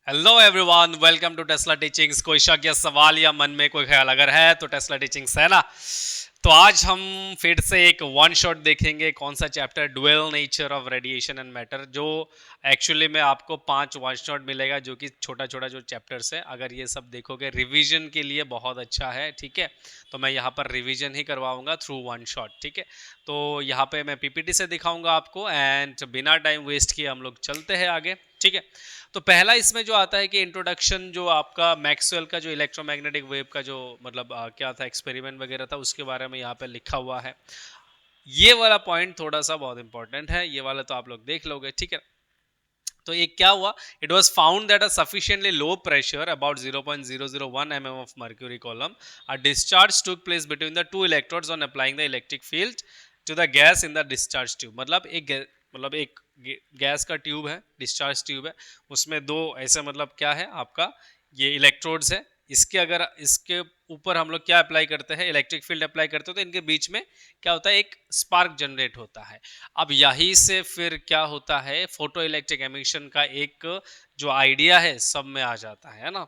Hello everyone, welcome to Tesla teachings. कोई शक या सवाल या मन में कोई ख्याल अगर है तो टेस्ला टीचिंग्स है ना। तो आज हम फिर से एक वन शॉट देखेंगे। कौन सा chapter? Dual nature of radiation and matter. जो एक्चुअली में आपको 5 वन शॉट मिलेगा, जो कि छोटा छोटा जो चैप्टर्स है, अगर ये सब देखोगे रिवीजन के लिए बहुत अच्छा है। ठीक है, तो मैं यहाँ पर रिवीजन ही करवाऊंगा थ्रू वन शॉट। ठीक है, तो यहाँ पे मैं पीपीटी से दिखाऊंगा आपको, एंड बिना टाइम वेस्ट किए हम लोग चलते हैं आगे। ठीक है, तो पहला इसमें जो आता है कि इंट्रोडक्शन, जो आपका मैक्सवेल का जो इलेक्ट्रोमैग्नेटिक वेव का जो मतलब क्या था, एक्सपेरिमेंट वगैरह था, उसके बारे में यहाँ पे लिखा हुआ है। ये वाला पॉइंट थोड़ा सा बहुत इंपॉर्टेंट है, ये वाला तो आप लोग देख लोगे। ठीक है, तो एक क्या हुआ, it was found that a sufficiently low pressure about 0.001 mm of mercury column a discharge took place between the two electrodes on applying the electric field to the gas in the discharge tube. मतलब एक gas का tube है, discharge tube है, उसमें दो ऐसे मतलब क्या है आपका, ये इलेक्ट्रोड्स है। इसके अगर इसके ऊपर हम लोग क्या अप्लाई करते हैं, इलेक्ट्रिक फील्ड अप्लाई करते हो, तो इनके बीच में क्या होता है, एक स्पार्क जनरेट होता है। अब यही से फिर क्या होता है, फोटो इलेक्ट्रिक एमिशन का एक जो आइडिया है सब में आ जाता है ना।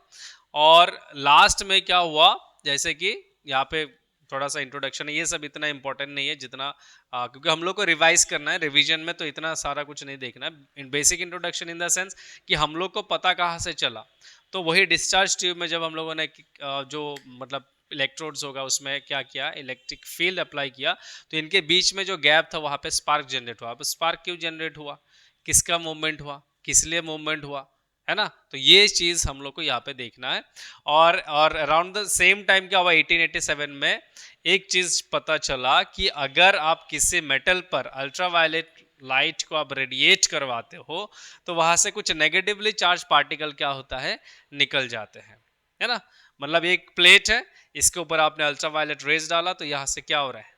और लास्ट में क्या हुआ, जैसे कि यहाँ पे थोड़ा सा इंट्रोडक्शन है, ये सब इतना इंपॉर्टेंट नहीं है जितना क्योंकि हम लोग को रिवाइज करना है रिवीजन में, तो इतना सारा कुछ नहीं देखना है। In basic introduction in the sense कि हम लोग को पता कहाँ से चला, तो वही डिस्चार्ज ट्यूब में जब हम लोगों ने जो मतलब इलेक्ट्रोड्स होगा उसमें क्या किया, इलेक्ट्रिक फील्ड अप्लाई किया, तो इनके बीच में जो गैप था वहां पे स्पार्क जनरेट हुआ। अब स्पार्क क्यों जनरेट हुआ, किसका मूवमेंट हुआ, किस लिए मूवमेंट हुआ, है ना। तो ये चीज हम लोग को यहाँ पे देखना है। और अराउंड द सेम टाइम क्या हुआ, 1887 में एक चीज पता चला कि अगर आप किसी मेटल पर अल्ट्रावायलेट लाइट को आप रेडिएट करवाते हो, तो वहां से कुछ नेगेटिवली चार्ज पार्टिकल क्या होता है, निकल जाते हैं, है ना। मतलब एक प्लेट है, इसके ऊपर आपने अल्ट्रावायलेट रेज डाला, तो यहां से क्या हो रहा है,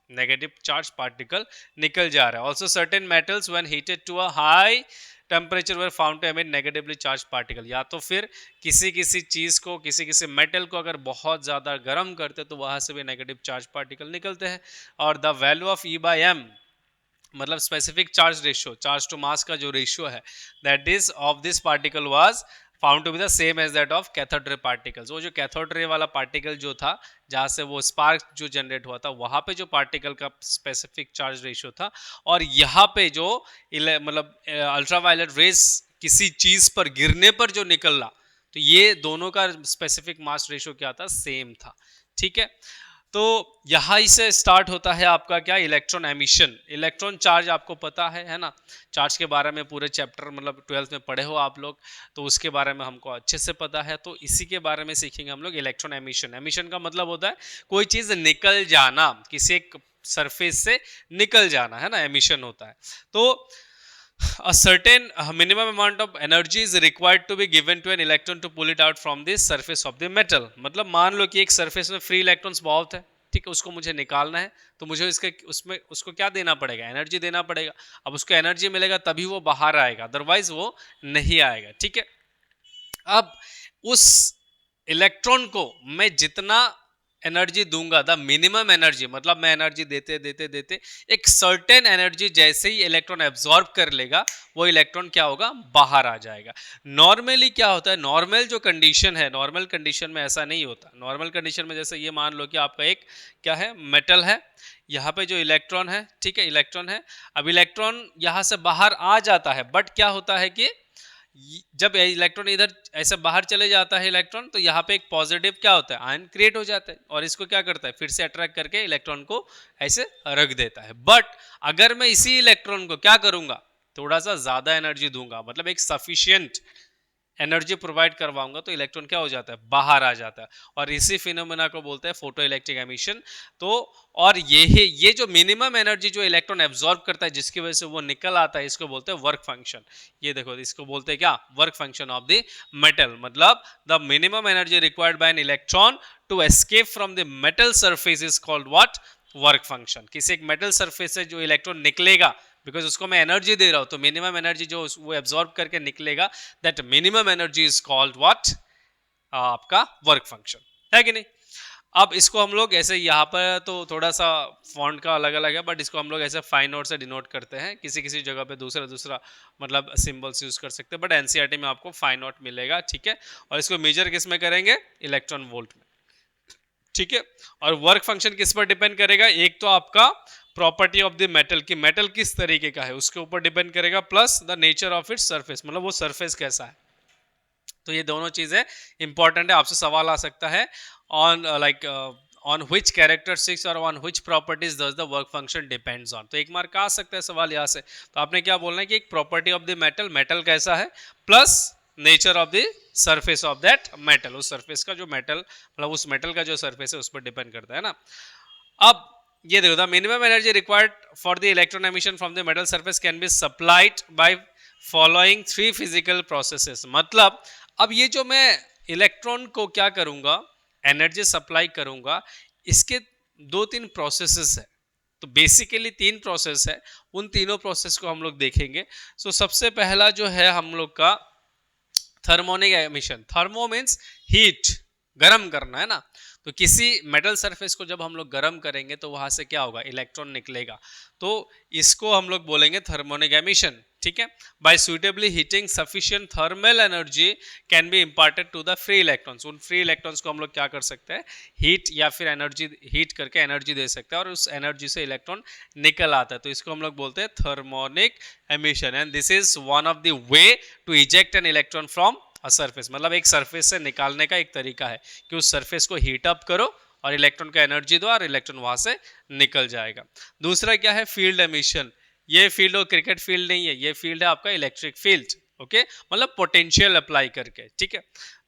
नेगेटिव चार्ज पार्टिकल निकल जा रहा है। Also certain metals when heated to a high temperature were found to emit negatively charge particle. या तो फिर किसी किसी चीज को, किसी किसी मेटल को अगर बहुत ज्यादा गर्म करते तो वहां से भी नेगेटिव चार्ज पार्टिकल निकलते हैं। और the value of E by M, मतलब specific charge ratio, charge to mass का जो रेशियो है, that is of this particle was found to be the same as that of cathode ray particles. वो जो cathode ray वाला particle जो था, जहां से वो स्पार्क जो जनरेट हुआ था, वहां पे जो पार्टिकल का स्पेसिफिक चार्ज रेशियो था, और यहाँ पे जो मतलब अल्ट्रावायलेट रेस किसी चीज पर गिरने पर जो निकला, तो ये दोनों का स्पेसिफिक मास रेशियो क्या था, सेम था। ठीक है, तो यहां से स्टार्ट होता है आपका क्या, इलेक्ट्रॉन एमिशन। इलेक्ट्रॉन चार्ज आपको पता है ना। चार्ज के बारे में पूरे चैप्टर मतलब 12th में पढ़े हो आप लोग, तो उसके बारे में हमको अच्छे से पता है। तो इसी के बारे में सीखेंगे हम लोग, इलेक्ट्रॉन एमिशन। एमिशन का मतलब होता है कोई चीज निकल जाना, किसी एक सरफेस से निकल जाना, है ना, एमिशन होता है। तो a certain minimum amount of energy is required to be given to an electron to pull it out from the surface of the metal। मतलब मान लो कि एक सरफेस में फ्री इलेक्ट्रॉन्स बहुत है, ठीक है, उसको मुझे निकालना है, तो मुझे इसके उसमें उसको क्या देना पड़ेगा, एनर्जी देना पड़ेगा। अब उसको एनर्जी मिलेगा तभी वो बाहर आएगा, अदरवाइज वो नहीं आएगा। ठीक है, अब उस इलेक्ट्रॉन को मैं जितना एनर्जी दूंगा, द मिनिमम एनर्जी, मतलब मैं एनर्जी देते देते देते एक सर्टेन एनर्जी जैसे ही इलेक्ट्रॉन एब्जॉर्ब कर लेगा, वो इलेक्ट्रॉन क्या होगा, बाहर आ जाएगा। नॉर्मली क्या होता है, नॉर्मल जो कंडीशन है, नॉर्मल कंडीशन में ऐसा नहीं होता। नॉर्मल कंडीशन में जैसे ये मान लो कि आपका एक क्या है, मेटल है, यहाँ पे जो इलेक्ट्रॉन है, ठीक है, इलेक्ट्रॉन है। अब इलेक्ट्रॉन यहाँ से बाहर आ जाता है, बट क्या होता है कि जब इलेक्ट्रॉन इधर ऐसे बाहर चले जाता है इलेक्ट्रॉन, तो यहाँ पे एक पॉजिटिव क्या होता है, आयन क्रिएट हो जाता है, और इसको क्या करता है, फिर से अट्रैक्ट करके इलेक्ट्रॉन को ऐसे रख देता है। बट अगर मैं इसी इलेक्ट्रॉन को क्या करूंगा, थोड़ा सा ज्यादा एनर्जी दूंगा, मतलब एक सफिशियंट एनर्जी प्रोवाइड करवाऊंगा, तो इलेक्ट्रॉन क्या हो जाता है, बाहर आ जाता है। और इसी फिनोमेना को बोलते हैं फोटो इलेक्ट्रिक एमिशन। तो और ये जो मिनिमम एनर्जी जो इलेक्ट्रॉन एब्जॉर्ब करता है, जिसकी वजह से वो निकल आता है, इसको बोलते हैं वर्क फंक्शन। ये देखो, इसको बोलते हैं क्या, work function of the metal. मतलब the minimum energy required by an electron to escape from the metal surface is called what, work function. किसी एक मेटल सरफेस से जो इलेक्ट्रॉन निकलेगा, बिकॉज उसको मैं एनर्जी दे रहा हूं, तो मिनिमम एनर्जी जो वो एब्जॉर्ब करके निकलेगा, that minimum energy is called what, आपका वर्क फंक्शन, है कि नहीं। अब इसको हम लोग ऐसे यहाँ पर तो थोड़ा सा फॉन्ट का अलग अलग है, बट इसको हम लोग ऐसे फाइन नोट से डिनोट करते हैं, किसी किसी जगह पे दूसरा दूसरा मतलब सिंबल्स यूज कर सकते हैं, बट एनसीईआरटी में आपको फाइन नोट मिलेगा, ठीक है। और इसको मेजर किस में करेंगे, इलेक्ट्रॉन वोल्ट में, ठीक है। और वर्क फंक्शन किस पर डिपेंड करेगा, एक तो आपका प्रॉपर्टी ऑफ द मेटल की मेटल किस तरीके का है उसके ऊपर डिपेंड करेगा, plus the nature of its surface, मतलब वो सरफेस कैसा है। तो ये दोनों चीजें इंपॉर्टेंट है, आपसे सवाल आ सकता है on like on which characteristics और on which properties does the work function depends on. तो एक मार्क आ सकता है सवाल यहाँ से। तो आपने क्या बोलना है कि एक property of the metal, metal कैसा है, plus nature of the surface of that metal, उस सरफेस का जो मेटल मतलब उस मेटल का जो सरफेस है उस पर डिपेंड करता है ना। अब ये देखो, the minimum energy required for the electron emission from the metal surface can be supplied by following 3 physical processes. मतलब अब ये जो मैं इलेक्ट्रॉन को क्या करूंगा, एनर्जी सप्लाई करूंगा, इसके 2-3 प्रोसेसेस है। तो बेसिकली 3 प्रोसेस है, उन तीनों प्रोसेस को हम लोग देखेंगे। सो सबसे पहला जो है हम लोग का thermionic emission. Thermo means heat, गर्म करना है ना। तो किसी मेटल सरफेस को जब हम लोग गर्म करेंगे तो वहां से क्या होगा, इलेक्ट्रॉन निकलेगा। तो इसको हम लोग बोलेंगे थर्मोनिक एमिशन, ठीक है। By suitably heating sufficient thermal energy can be imparted to the free electrons. उन फ्री इलेक्ट्रॉन्स को हम लोग क्या कर सकते हैं, हीट या फिर एनर्जी, हीट करके एनर्जी दे सकते हैं और उस एनर्जी से इलेक्ट्रॉन निकल आता है। तो इसको हम लोग बोलते हैं thermionic emission, and this is one of the way to eject an electron from a surface. मतलब एक सरफेस से निकालने का एक तरीका है कि उस सरफेस को हीट अप करो और इलेक्ट्रॉन का एनर्जी दो और इलेक्ट्रॉन वहां से निकल जाएगा। दूसरा क्या है, फील्ड एमिशन। ये फील्ड और क्रिकेट फील्ड नहीं है, ये फील्ड है आपका इलेक्ट्रिक फील्ड, ओके, मतलब पोटेंशियल अप्लाई करके, ठीक है।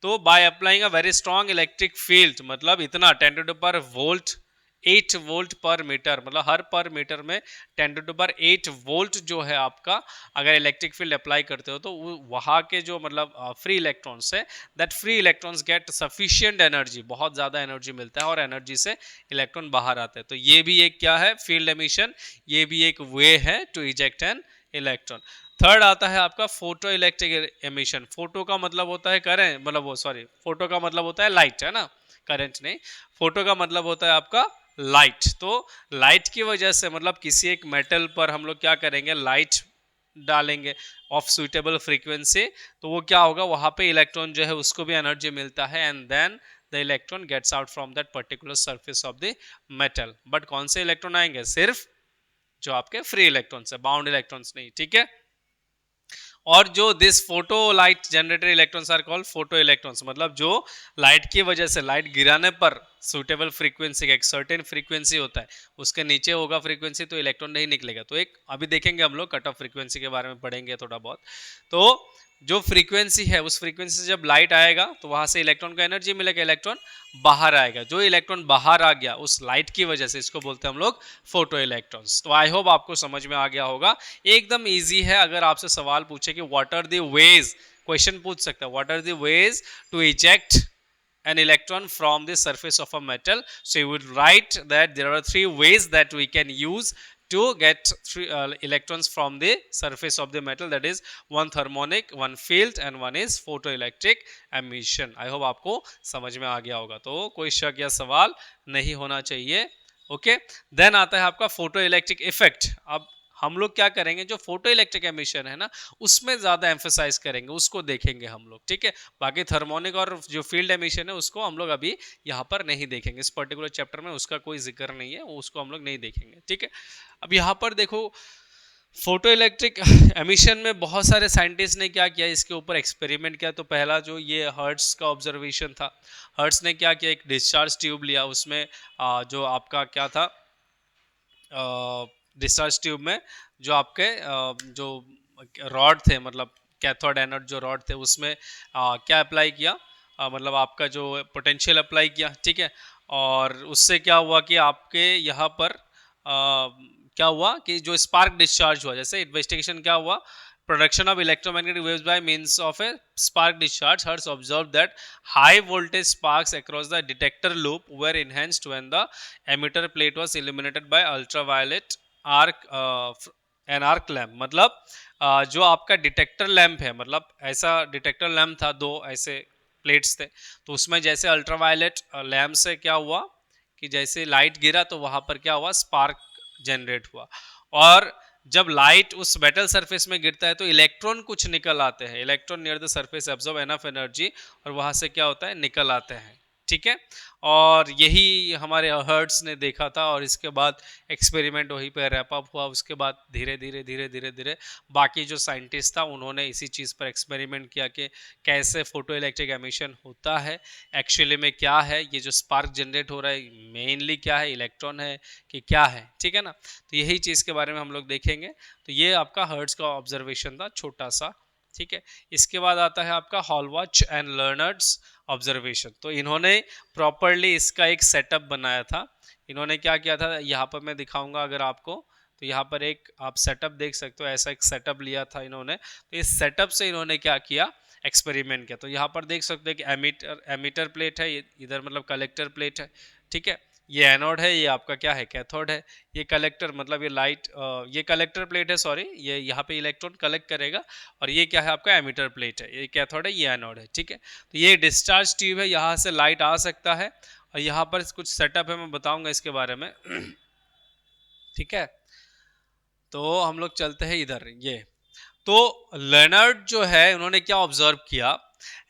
तो by applying a very strong electric field, मतलब इतना 10 to the power volt 8 volt per metre, मतलब हर पर मीटर में 10 टू द पावर 8 वोल्ट जो है आपका, अगर इलेक्ट्रिक फील्ड अप्लाई करते हो तो वहाँ के जो मतलब फ्री इलेक्ट्रॉन्स है, that free electrons get sufficient energy, बहुत ज़्यादा एनर्जी मिलता है और एनर्जी से इलेक्ट्रॉन बाहर आते हैं। तो ये भी एक क्या है, फील्ड एमिशन, ये भी एक वे है to eject an electron. Third आता है आपका फोटो इलेक्ट्रिक एमिशन। फोटो का मतलब होता है करंट, मतलब वो सॉरी, फोटो का मतलब होता है लाइट, है ना, करंट नहीं। फोटो का मतलब होता है आपका लाइट। तो लाइट की वजह से मतलब किसी एक मेटल पर हम लोग क्या करेंगे, लाइट डालेंगे ऑफ सुइटेबल फ्रीक्वेंसी, तो वो क्या होगा, वहां पे इलेक्ट्रॉन जो है उसको भी एनर्जी मिलता है, and then the electron gets out from that particular surface of the metal. But कौन से इलेक्ट्रॉन आएंगे, सिर्फ जो आपके फ्री इलेक्ट्रॉन्स है, बाउंड इलेक्ट्रॉन्स नहीं, ठीक है। और जो this photo light generated electrons are called photo electrons, मतलब जो लाइट की वजह से, लाइट गिराने पर सुटेबल फ्रीक्वेंसी का एक सर्टेन फ्रीक्वेंसी होता है, उसके नीचे होगा फ्रीक्वेंसी तो इलेक्ट्रॉन नहीं निकलेगा। तो एक अभी देखेंगे हम लोग, कट ऑफ फ्रीक्वेंसी के बारे में पढ़ेंगे थोड़ा बहुत। तो जो फ्रीक्वेंसी है, उस फ्रीक्वेंसी से जब लाइट आएगा तो वहां से इलेक्ट्रॉन को एनर्जी मिलेगा, इलेक्ट्रॉन बाहर आएगा। जो इलेक्ट्रॉन बाहर आ गया उस लाइट की वजह से, इसको बोलते हैं हम लोग फोटो इलेक्ट्रॉन्स। तो आई होप आपको समझ में आ गया होगा, एकदम इजी है। अगर आपसे सवाल पूछे कि what are the ways, question पूछ सकता है, what are the ways to eject an electron from the surface of a metal, so you would write that there are 3 ways that we can use to get electrons from the surface of the metal, that is one thermonic, one field and one is photoelectric emission। I hope आपको समझ में आ गया होगा, तो कोई शक या सवाल नहीं होना चाहिए, ओके। देन आता है आपका फोटो इलेक्ट्रिक इफेक्ट। अब हम लोग क्या करेंगे, जो फोटो इलेक्ट्रिक एमिशन है ना, उसमें ज्यादा एम्फेसाइज करेंगे, उसको देखेंगे हम लोग, ठीक है। बाकी थर्मोनिक और जो फील्ड एमिशन है उसको हम लोग अभी यहाँ पर नहीं देखेंगे, इस पर्टिकुलर चैप्टर में उसका कोई जिक्र नहीं है, उसको हम लोग नहीं देखेंगे, ठीक है। अब यहाँ पर देखो, फोटो इलेक्ट्रिक एमिशन में बहुत सारे साइंटिस्ट ने क्या किया, इसके ऊपर एक्सपेरिमेंट किया। तो पहला जो ये हर्ट्स का ऑब्जर्वेशन था, हर्ट्स ने क्या किया, एक डिस्चार्ज ट्यूब लिया, उसमें जो आपका क्या था, डिस्चार्ज ट्यूब में जो आपके जो रॉड थे, मतलब कैथोड एनोड जो रॉड थे, उसमें क्या अप्लाई किया, मतलब आपका जो पोटेंशियल अप्लाई किया, ठीक है। और उससे क्या हुआ कि आपके यहाँ पर क्या हुआ कि जो स्पार्क डिस्चार्ज हुआ, जैसे इन्वेस्टिगेशन क्या हुआ, production of electromagnetic waves by means of a spark discharge, Hertz observed that high voltage sparks across the detector loop were enhanced when the emitter plate was illuminated by ultraviolet arc an arc lamp। मतलब जो आपका detector lamp है, मतलब ऐसा detector lamp था, 2 ऐसे plates थे, तो उसमें जैसे अल्ट्रावायलेट लैंप से क्या हुआ, कि जैसे लाइट गिरा तो वहां पर क्या हुआ, स्पार्क जनरेट हुआ। और जब लाइट उस मेटल सरफेस में गिरता है तो इलेक्ट्रॉन कुछ निकल आते हैं, electron near the surface absorb enough energy और वहां से क्या होता है, निकल आते हैं। ठीक है, और यही हमारे हर्ट्स ने देखा था और इसके बाद एक्सपेरिमेंट वहीं पे रैप अप हुआ। उसके बाद धीरे धीरे धीरे धीरे धीरे बाकी जो साइंटिस्ट था उन्होंने इसी चीज़ पर एक्सपेरिमेंट किया कि कैसे फोटो इलेक्ट्रिक एमिशन होता है, एक्चुअली में क्या है, ये जो स्पार्क जनरेट हो रहा है मेनली क्या है, इलेक्ट्रॉन है कि क्या है। ठीक है ना, तो यही चीज़ के बारे में हम लोग देखेंगे। तो ये आपका हर्ट्ज का ऑब्जर्वेशन था छोटा सा। ठीक है, इसके बाद आता है आपका हॉलवॉच एंड लर्नर्स ऑब्जर्वेशन। तो इन्होंने प्रॉपरली इसका एक सेटअप बनाया था। इन्होंने क्या किया था, यहाँ पर मैं दिखाऊंगा अगर आपको, तो यहाँ पर एक आप सेटअप देख सकते हो, ऐसा एक सेटअप लिया था इन्होंने। तो इस सेटअप से इन्होंने क्या किया, एक्सपेरिमेंट किया। तो यहाँ पर देख सकते हो कि एमीटर प्लेट है, इधर मतलब कलेक्टर प्लेट है। ठीक है, ये एनोड है, ये आपका क्या है, कैथोड है। ये कलेक्टर मतलब ये लाइट, ये कलेक्टर प्लेट है, सॉरी, ये यहाँ पे इलेक्ट्रॉन कलेक्ट करेगा। और ये क्या है आपका एमीटर प्लेट है, ये कैथोड है, ये एनोड है। ठीक है, तो ये डिस्चार्ज ट्यूब है, यहाँ से लाइट आ सकता है। और यहाँ पर कुछ सेटअप है, मैं बताऊंगा इसके बारे में। ठीक है, तो हम लोग चलते हैं इधर। ये तो लेनर्ड जो है उन्होंने क्या ऑब्जर्व किया,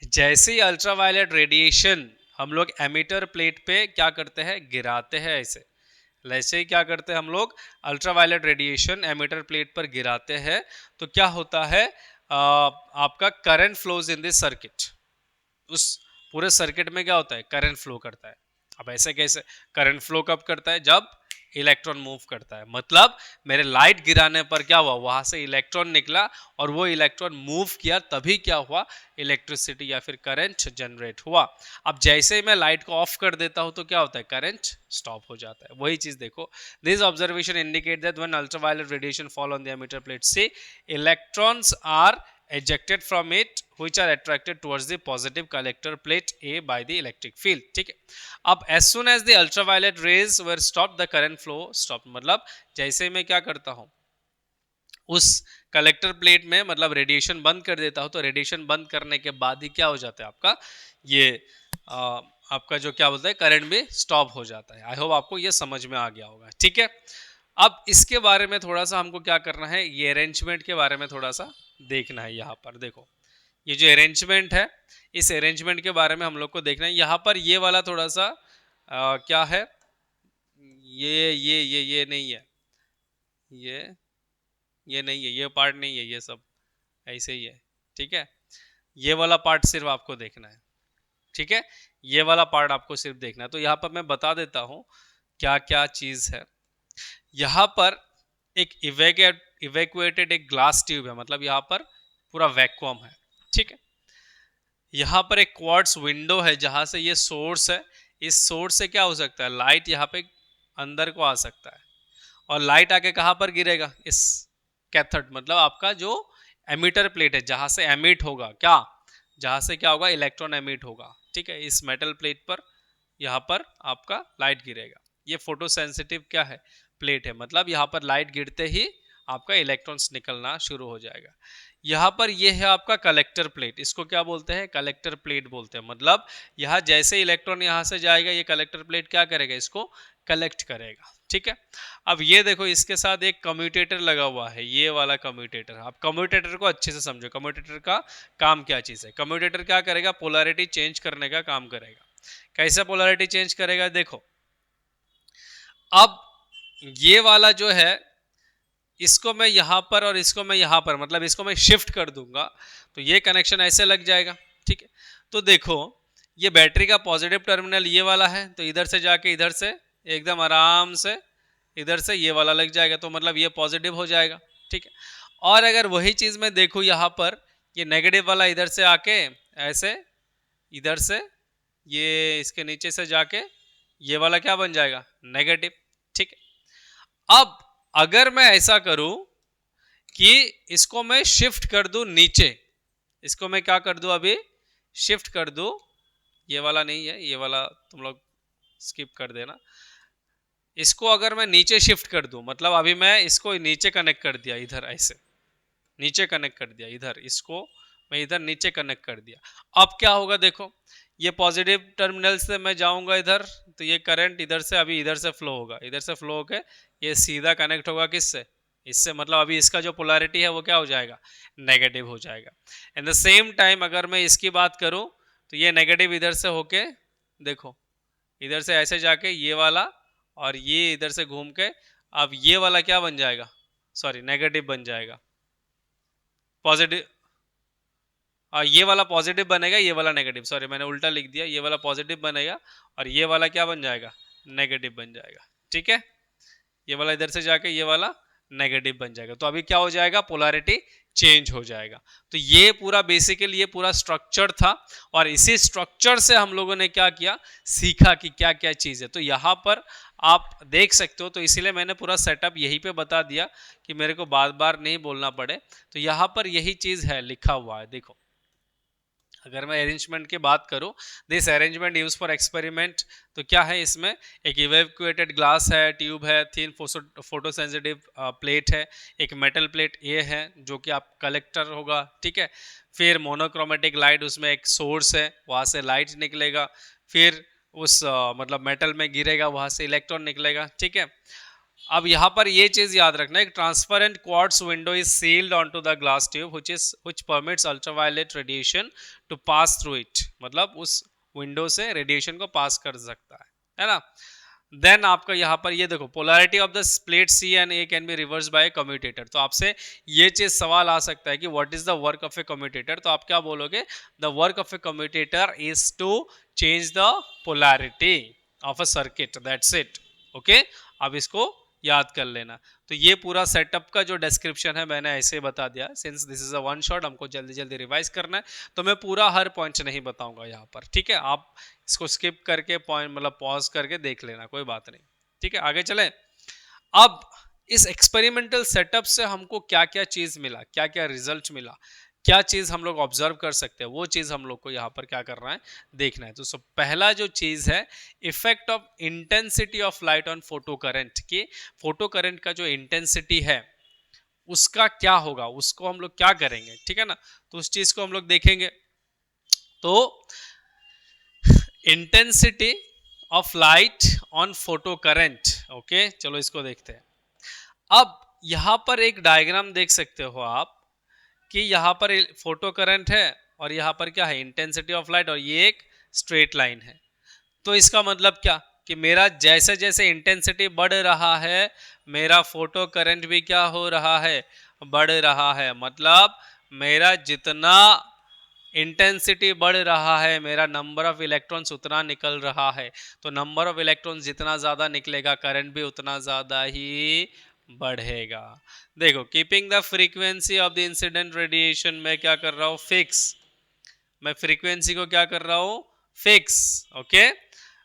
जैसे ही अल्ट्रावायलेट रेडिएशन हम लोग एमिटर प्लेट पे क्या करते हैं, गिराते हैं ऐसे, वैसे ही क्या करते हैं हम लोग, अल्ट्रावायलेट रेडिएशन एमिटर प्लेट पर गिराते हैं तो क्या होता है, आपका current flows in this circuit. उस पूरे सर्किट में क्या होता है, करंट फ्लो करता है। अब ऐसे कैसे करंट फ्लो कब करता है, जब इलेक्ट्रॉन मूव करता है। मतलब मेरे लाइट गिराने पर क्या हुआ, वहां से इलेक्ट्रॉन निकला और वो इलेक्ट्रॉन मूव किया, तभी क्या हुआ, इलेक्ट्रिसिटी या फिर करंट जनरेट हुआ। अब जैसे ही मैं लाइट को ऑफ कर देता हूं तो क्या होता है, करंट स्टॉप हो जाता है। वही चीज देखो, this observation indicate that when ultraviolet radiation fall on the emitter plate से electrons are ejected from it which are attracted towards the positive collector plate A by the electric field। ठीक है, अब as soon as the ultraviolet rays were stopped the current flow stopped। मतलब जैसे मैं क्या करता हूं, उस कलेक्टर प्लेट में मतलब रेडिएशन बंद कर देता हूं, तो रेडिएशन बंद करने के बाद ही क्या हो जाता है आपका, ये आपका जो क्या बोलता है, करंट भी स्टॉप हो जाता है। आई होप आपको ये समझ में आ गया होगा। ठीक है, अब इसके बारे में थोड़ा सा हमको क्या करना है, ये अरेंजमेंट के बारे में थोड़ा सा देखना है। यहाँ पर देखो, ये जो अरेंजमेंट है, इस अरेंजमेंट के बारे में हम लोग को देखना है। यहाँ पर ये वाला थोड़ा सा क्या है, ये नहीं है, ये नहीं है, ये पार्ट नहीं है, ये सब ऐसे ही है। ठीक है, ये वाला पार्ट सिर्फ आपको देखना है। ठीक है, ये वाला पार्ट आपको सिर्फ देखना है। तो यहाँ पर मैं बता देता हूँ क्या क्या चीज है। यहाँ पर एक इवेक्युएटेड एक ग्लास ट्यूब है, मतलब यहाँ पर पूरा वैक्यूम है। ठीक है, यहाँ पर एक क्वार्ट्ज विंडो है जहां से ये सोर्स है। इस सोर्स से क्या हो सकता है, लाइट यहाँ पे अंदर को आ सकता है और लाइट आके कहाँ पर गिरेगा, इस कैथोड मतलब आपका जो एमिटर प्लेट है, जहां से एमिट होगा क्या, जहां से क्या होगा, इलेक्ट्रॉन एमिट होगा। ठीक है, इस मेटल प्लेट पर यहाँ पर आपका लाइट गिरेगा। ये फोटो सेंसिटिव क्या है, प्लेट है, मतलब यहाँ पर लाइट गिरते ही आपका इलेक्ट्रॉन्स निकलना शुरू हो जाएगा। यहाँ पर ये है आपका कलेक्टर प्लेट, इसको क्या बोलते हैं, कलेक्टर प्लेट बोलते हैं। मतलब यहाँ जैसे इलेक्ट्रॉन यहाँ से जाएगा, ये कलेक्टर प्लेट क्या करेगा, इसको कलेक्ट करेगा। ठीक है, अब ये देखो, इसके साथ एक कम्यूटेटर लगा हुआ है, ये वाला कम्यूटेटर। आप कम्यूटेटर को अच्छे से समझो, कम्यूटेटर का काम क्या चीज है। कम्यूटेटर क्या करेगा, पोलैरिटी चेंज करने का काम करेगा। कैसे पोलैरिटी चेंज करेगा, देखो, अब ये वाला जो है, इसको मैं यहां पर और इसको मैं यहां पर, मतलब इसको मैं शिफ्ट कर दूंगा तो ये कनेक्शन ऐसे लग जाएगा। ठीक है, तो देखो, ये बैटरी का पॉजिटिव टर्मिनल ये वाला है, तो इधर से जाके इधर से एकदम आराम से इधर से ये वाला लग जाएगा, तो मतलब ये पॉजिटिव हो जाएगा। ठीक है, और अगर वही चीज मैं देखूं यहाँ पर, ये नेगेटिव वाला इधर से आके ऐसे इधर से ये इसके नीचे से जाके ये वाला क्या बन जाएगा, नेगेटिव। ठीक है, अब अगर मैं ऐसा करूं कि इसको मैं शिफ्ट कर दूं नीचे, इसको मैं क्या कर दूं, अभी शिफ्ट कर दूं, ये वाला नहीं है, ये वाला तुम लोग स्किप कर देना। इसको अगर मैं नीचे शिफ्ट कर दूं, मतलब अभी मैं इसको नीचे कनेक्ट कर दिया, इधर ऐसे नीचे कनेक्ट कर दिया, इधर इसको मैं इधर नीचे कनेक्ट कर दिया। अब क्या होगा, देखो, ये पॉजिटिव टर्मिनल से मैं जाऊंगा इधर, तो ये करंट इधर से अभी इधर से फ्लो होगा, इधर से फ्लो होके ये सीधा कनेक्ट होगा किससे, इससे। मतलब अभी इसका जो पोलैरिटी है वो क्या हो जाएगा, नेगेटिव हो जाएगा। एट द सेम टाइम अगर मैं इसकी बात करूं तो ये नेगेटिव इधर से होके, देखो इधर से ऐसे जाके ये वाला, और ये इधर से घूम के अब ये वाला क्या बन जाएगा, सॉरी नेगेटिव बन जाएगा, पॉजिटिव। ये वाला पॉजिटिव बनेगा, ये वाला नेगेटिव, सॉरी मैंने उल्टा लिख दिया, ये वाला पॉजिटिव बनेगा और ये वाला क्या बन जाएगा, नेगेटिव बन जाएगा। ठीक है, ये वाला इधर से जाके ये वाला नेगेटिव बन जाएगा, तो अभी क्या हो जाएगा, पोलैरिटी चेंज हो जाएगा। तो ये पूरा बेसिकली ये पूरा स्ट्रक्चर था, और इसी स्ट्रक्चर से हम लोगों ने क्या किया, सीखा कि क्या क्या चीज़ है। तो यहाँ पर आप देख सकते हो, तो इसीलिए मैंने पूरा सेटअप यहीं पे बता दिया कि मेरे को बार बार नहीं बोलना पड़े। तो यहाँ पर यही चीज़ है, लिखा हुआ है, देखो। अगर मैं अरेंजमेंट की बात करूं, this arrangement use for experiment, तो क्या है इसमें, एक इवैक्यूएटेड ग्लास है, ट्यूब है, थिन फोटो सेंसिटिव प्लेट है, एक मेटल प्लेट ये है जो कि आप कलेक्टर होगा, ठीक है। फिर मोनोक्रोमेटिक लाइट, उसमें एक सोर्स है, वहां से लाइट निकलेगा, फिर उस मतलब मेटल में गिरेगा, वहां से इलेक्ट्रॉन निकलेगा, ठीक है। अब यहाँ पर ये चीज याद रखना, एक transparent quartz window is sealed onto the glass tube which permits ultraviolet radiation to pass through it, मतलब उस विंडो से रेडिएशन को पास कर सकता है ना। देन आपका यहाँ पर ये देखो, polarity of the split C and A can be reverse by commutator. तो आपसे ये चीज सवाल आ सकता है कि what is the work of a commutator, तो आप क्या बोलोगे, the work of a commutator is to change the polarity of a circuit, that's it. Okay, अब इसको याद कर लेना। तो ये पूरा सेटअप का जो डिस्क्रिप्शन है मैंने ऐसे बता दिया, since this is a one shot, हमको जल्दी जल्दी रिवाइज करना है, तो मैं पूरा हर पॉइंट नहीं बताऊंगा यहाँ पर, ठीक है। आप इसको स्किप करके पॉइंट मतलब पॉज करके देख लेना, कोई बात नहीं, ठीक है। आगे चले। अब इस एक्सपेरिमेंटल सेटअप से हमको क्या क्या चीज मिला, क्या क्या रिजल्ट मिला, क्या चीज हम लोग ऑब्जर्व कर सकते हैं, वो चीज हम लोग को यहाँ पर क्या करना है, देखना है। तो सब पहला जो चीज है, effect of intensity of light on photo current, की फोटो करंट का जो इंटेंसिटी है उसका क्या होगा, उसको हम लोग क्या करेंगे, ठीक है ना। तो उस चीज को हम लोग देखेंगे। तो intensity of light on photo current, okay चलो इसको देखते हैं। अब यहां पर एक डायग्राम देख सकते हो आप कि यहाँ पर फोटो करंट है और यहाँ पर क्या है, इंटेंसिटी ऑफ लाइट, और ये एक स्ट्रेट लाइन है। तो इसका मतलब क्या, कि मेरा जैसे जैसे इंटेंसिटी बढ़ रहा है, मेरा फोटो करंट भी क्या हो रहा है, बढ़ रहा है। मतलब मेरा जितना इंटेंसिटी बढ़ रहा है, मेरा नंबर ऑफ इलेक्ट्रॉन्स उतना निकल रहा है। तो नंबर ऑफ इलेक्ट्रॉन्स जितना ज़्यादा निकलेगा, करंट भी उतना ज़्यादा ही बढ़ेगा। देखो, keeping the frequency of the incident radiation, मैं क्या कर रहा हूँ, फिक्स। मैं फ्रीक्वेंसी को क्या कर रहा हूँ, fix, okay.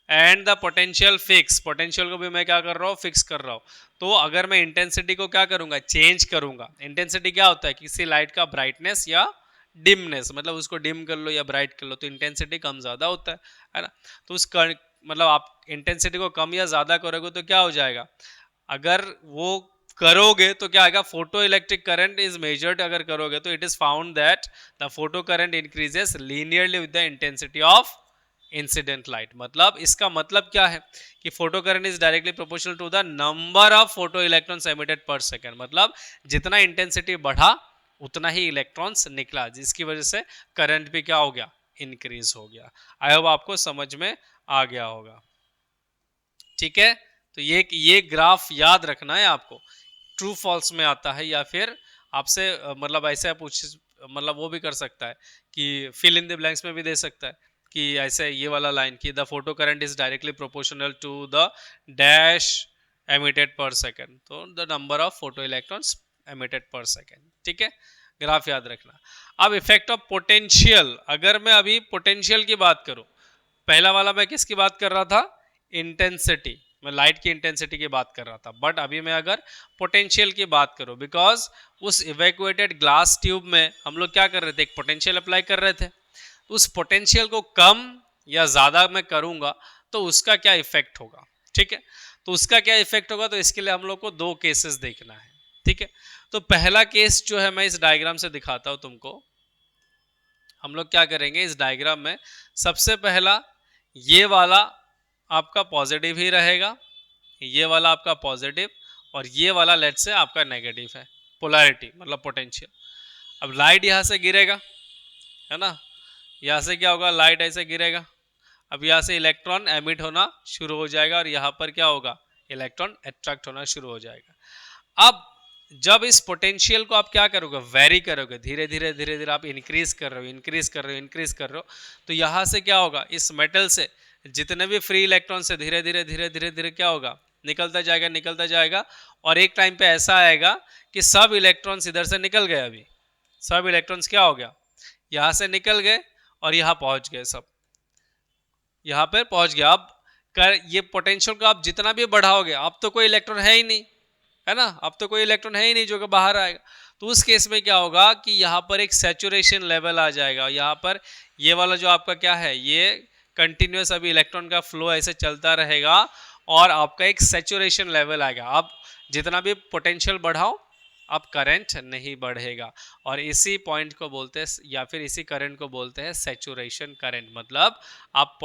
And the potential fix, potential को भी मैं क्या कर रहा हूँ, फिक्स कर रहा हूँ। तो अगर मैं इंटेंसिटी को क्या करूंगा, चेंज करूंगा। इंटेंसिटी क्या होता है, किसी लाइट का ब्राइटनेस या डिमनेस, मतलब उसको डिम कर लो या ब्राइट कर लो, तो इंटेंसिटी कम ज्यादा होता है ना। तो उस मतलब आप इंटेंसिटी को कम या ज्यादा करोगे तो क्या हो जाएगा, अगर वो करोगे तो क्या आएगा, photo electric current is measured, अगर करोगे तो it is found that the photo current increases linearly with the intensity of incident light. मतलब इसका मतलब क्या है कि photo current is directly proportional to the number of photo electrons emitted per second. मतलब जितना इंटेंसिटी बढ़ा उतना ही इलेक्ट्रॉन्स निकला, जिसकी वजह से करंट भी क्या हो गया, इंक्रीज हो गया। आई होप आपको समझ में आ गया होगा, ठीक है। तो ये ग्राफ याद रखना है आपको, ट्रू फॉल्स में आता है, या फिर आपसे मतलब ऐसे पूछ, मतलब वो भी कर सकता है कि फिल इन द ब्लैंक्स में भी दे सकता है कि ऐसे ये वाला लाइन कि the photo current is directly proportional to the dash emitted per second, तो the number of photo electrons emitted per second, ठीक है। ग्राफ याद रखना। अब इफेक्ट ऑफ पोटेंशियल, अगर मैं अभी पोटेंशियल की बात करूं, पहला वाला मैं किसकी बात कर रहा था, इंटेंसिटी, मैं लाइट की इंटेंसिटी की बात कर रहा था। बट अभी मैं अगर पोटेंशियल की बात करूं, बिकॉज उस इवैक्यूएटेड ग्लास ट्यूब में हम लोग क्या कर रहे थे, एक पोटेंशियल अप्लाई कर रहे थे। उस पोटेंशियल को कम या ज्यादा मैं करूंगा तो उसका क्या इफेक्ट होगा, ठीक है। तो उसका क्या इफेक्ट होगा, तो इसके लिए हम लोग को दो केसेस देखना है, ठीक है। तो पहला केस जो है मैं इस डायग्राम से दिखाता हूं तुमको। हम लोग क्या करेंगे इस डायग्राम में, सबसे पहला ये वाला आपका पॉजिटिव ही रहेगा, ये वाला आपका पॉजिटिव और ये वाला लेट से आपका नेगेटिव है, पोलैरिटी मतलब पोटेंशियल। अब लाइट यहाँ से गिरेगा, है ना, यहाँ से क्या होगा, लाइट ऐसे गिरेगा। अब यहाँ से इलेक्ट्रॉन एमिट होना शुरू हो जाएगा और यहाँ पर क्या होगा, इलेक्ट्रॉन अट्रैक्ट होना शुरू हो जाएगा। अब जब इस पोटेंशियल को आप क्या करोगे, वेरी करोगे, धीरे धीरे धीरे धीरे आप इंक्रीज कर रहे हो, इंक्रीज कर रहे हो, इंक्रीज कर रहे हो, तो यहाँ से क्या होगा, इस मेटल से जितने भी फ्री इलेक्ट्रॉन से धीरे धीरे धीरे धीरे धीरे क्या होगा, निकलता जाएगा, निकलता जाएगा। और एक टाइम पे ऐसा आएगा कि सब इलेक्ट्रॉन्स इधर से निकल गए, अभी सब इलेक्ट्रॉन्स क्या हो गया, यहाँ से निकल गए और यहाँ पहुंच गए, सब यहाँ पर पहुंच गया। अब ये पोटेंशियल को आप जितना भी बढ़ाओगे, अब तो कोई इलेक्ट्रॉन है ही नहीं, है ना, अब तो कोई इलेक्ट्रॉन है ही नहीं जो कि बाहर आएगा। तो उस केस में क्या होगा कि यहाँ पर एक सैचुरेशन लेवल आ जाएगा, यहाँ पर ये वाला जो आपका क्या है, ये कंटिन्यूस अभी इलेक्ट्रॉन का फ्लो ऐसे चलता रहेगा और आपका एक सैचुरेशन लेवल आएगा। अब जितना भी पोटेंशियल बढ़ाओ, अब करंट नहीं बढ़ेगा, और इसी पॉइंट को बोलते हैं या फिर इसी करंट को बोलते हैं सैचुरेशन करंट। मतलब आप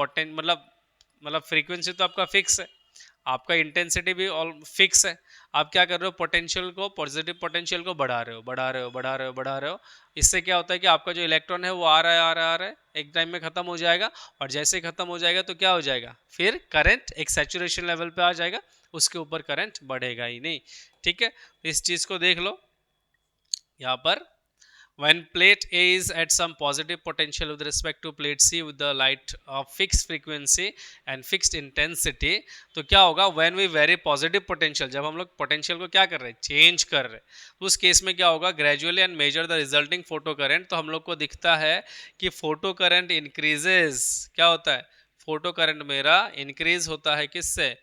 मतलब फ्रीक्वेंसी तो आपका फिक्स है, आपका इंटेंसिटी भी ऑल फिक्स है, आप क्या कर रहे हो, पोटेंशियल को, पॉजिटिव पोटेंशियल को बढ़ा रहे हो, बढ़ा रहे हो, बढ़ा रहे हो, बढ़ा रहे हो। इससे क्या होता है कि आपका जो इलेक्ट्रॉन है वो आ रहा है, आ रहा है, आ रहा है, एक टाइम में खत्म हो जाएगा, और जैसे ही खत्म हो जाएगा तो क्या हो जाएगा, फिर करंट एक सैचुरेशन लेवल पे आ जाएगा, उसके ऊपर करंट बढ़ेगा ही नहीं। ठीक है, इस चीज को देख लो यहाँ पर, when plate A is at some positive potential with respect to plate C with the light of fixed frequency and fixed intensity, तो क्या होगा, when we vary positive potential, जब हम लोग पोटेंशियल को क्या कर रहे हैं, चेंज कर रहे हैं, तो उस केस में क्या होगा, gradually and measure the resulting photo current, तो हम लोग को दिखता है कि फोटो करंट इंक्रीजेज, क्या होता है, फोटो करंट मेरा इंक्रीज होता है, किससे,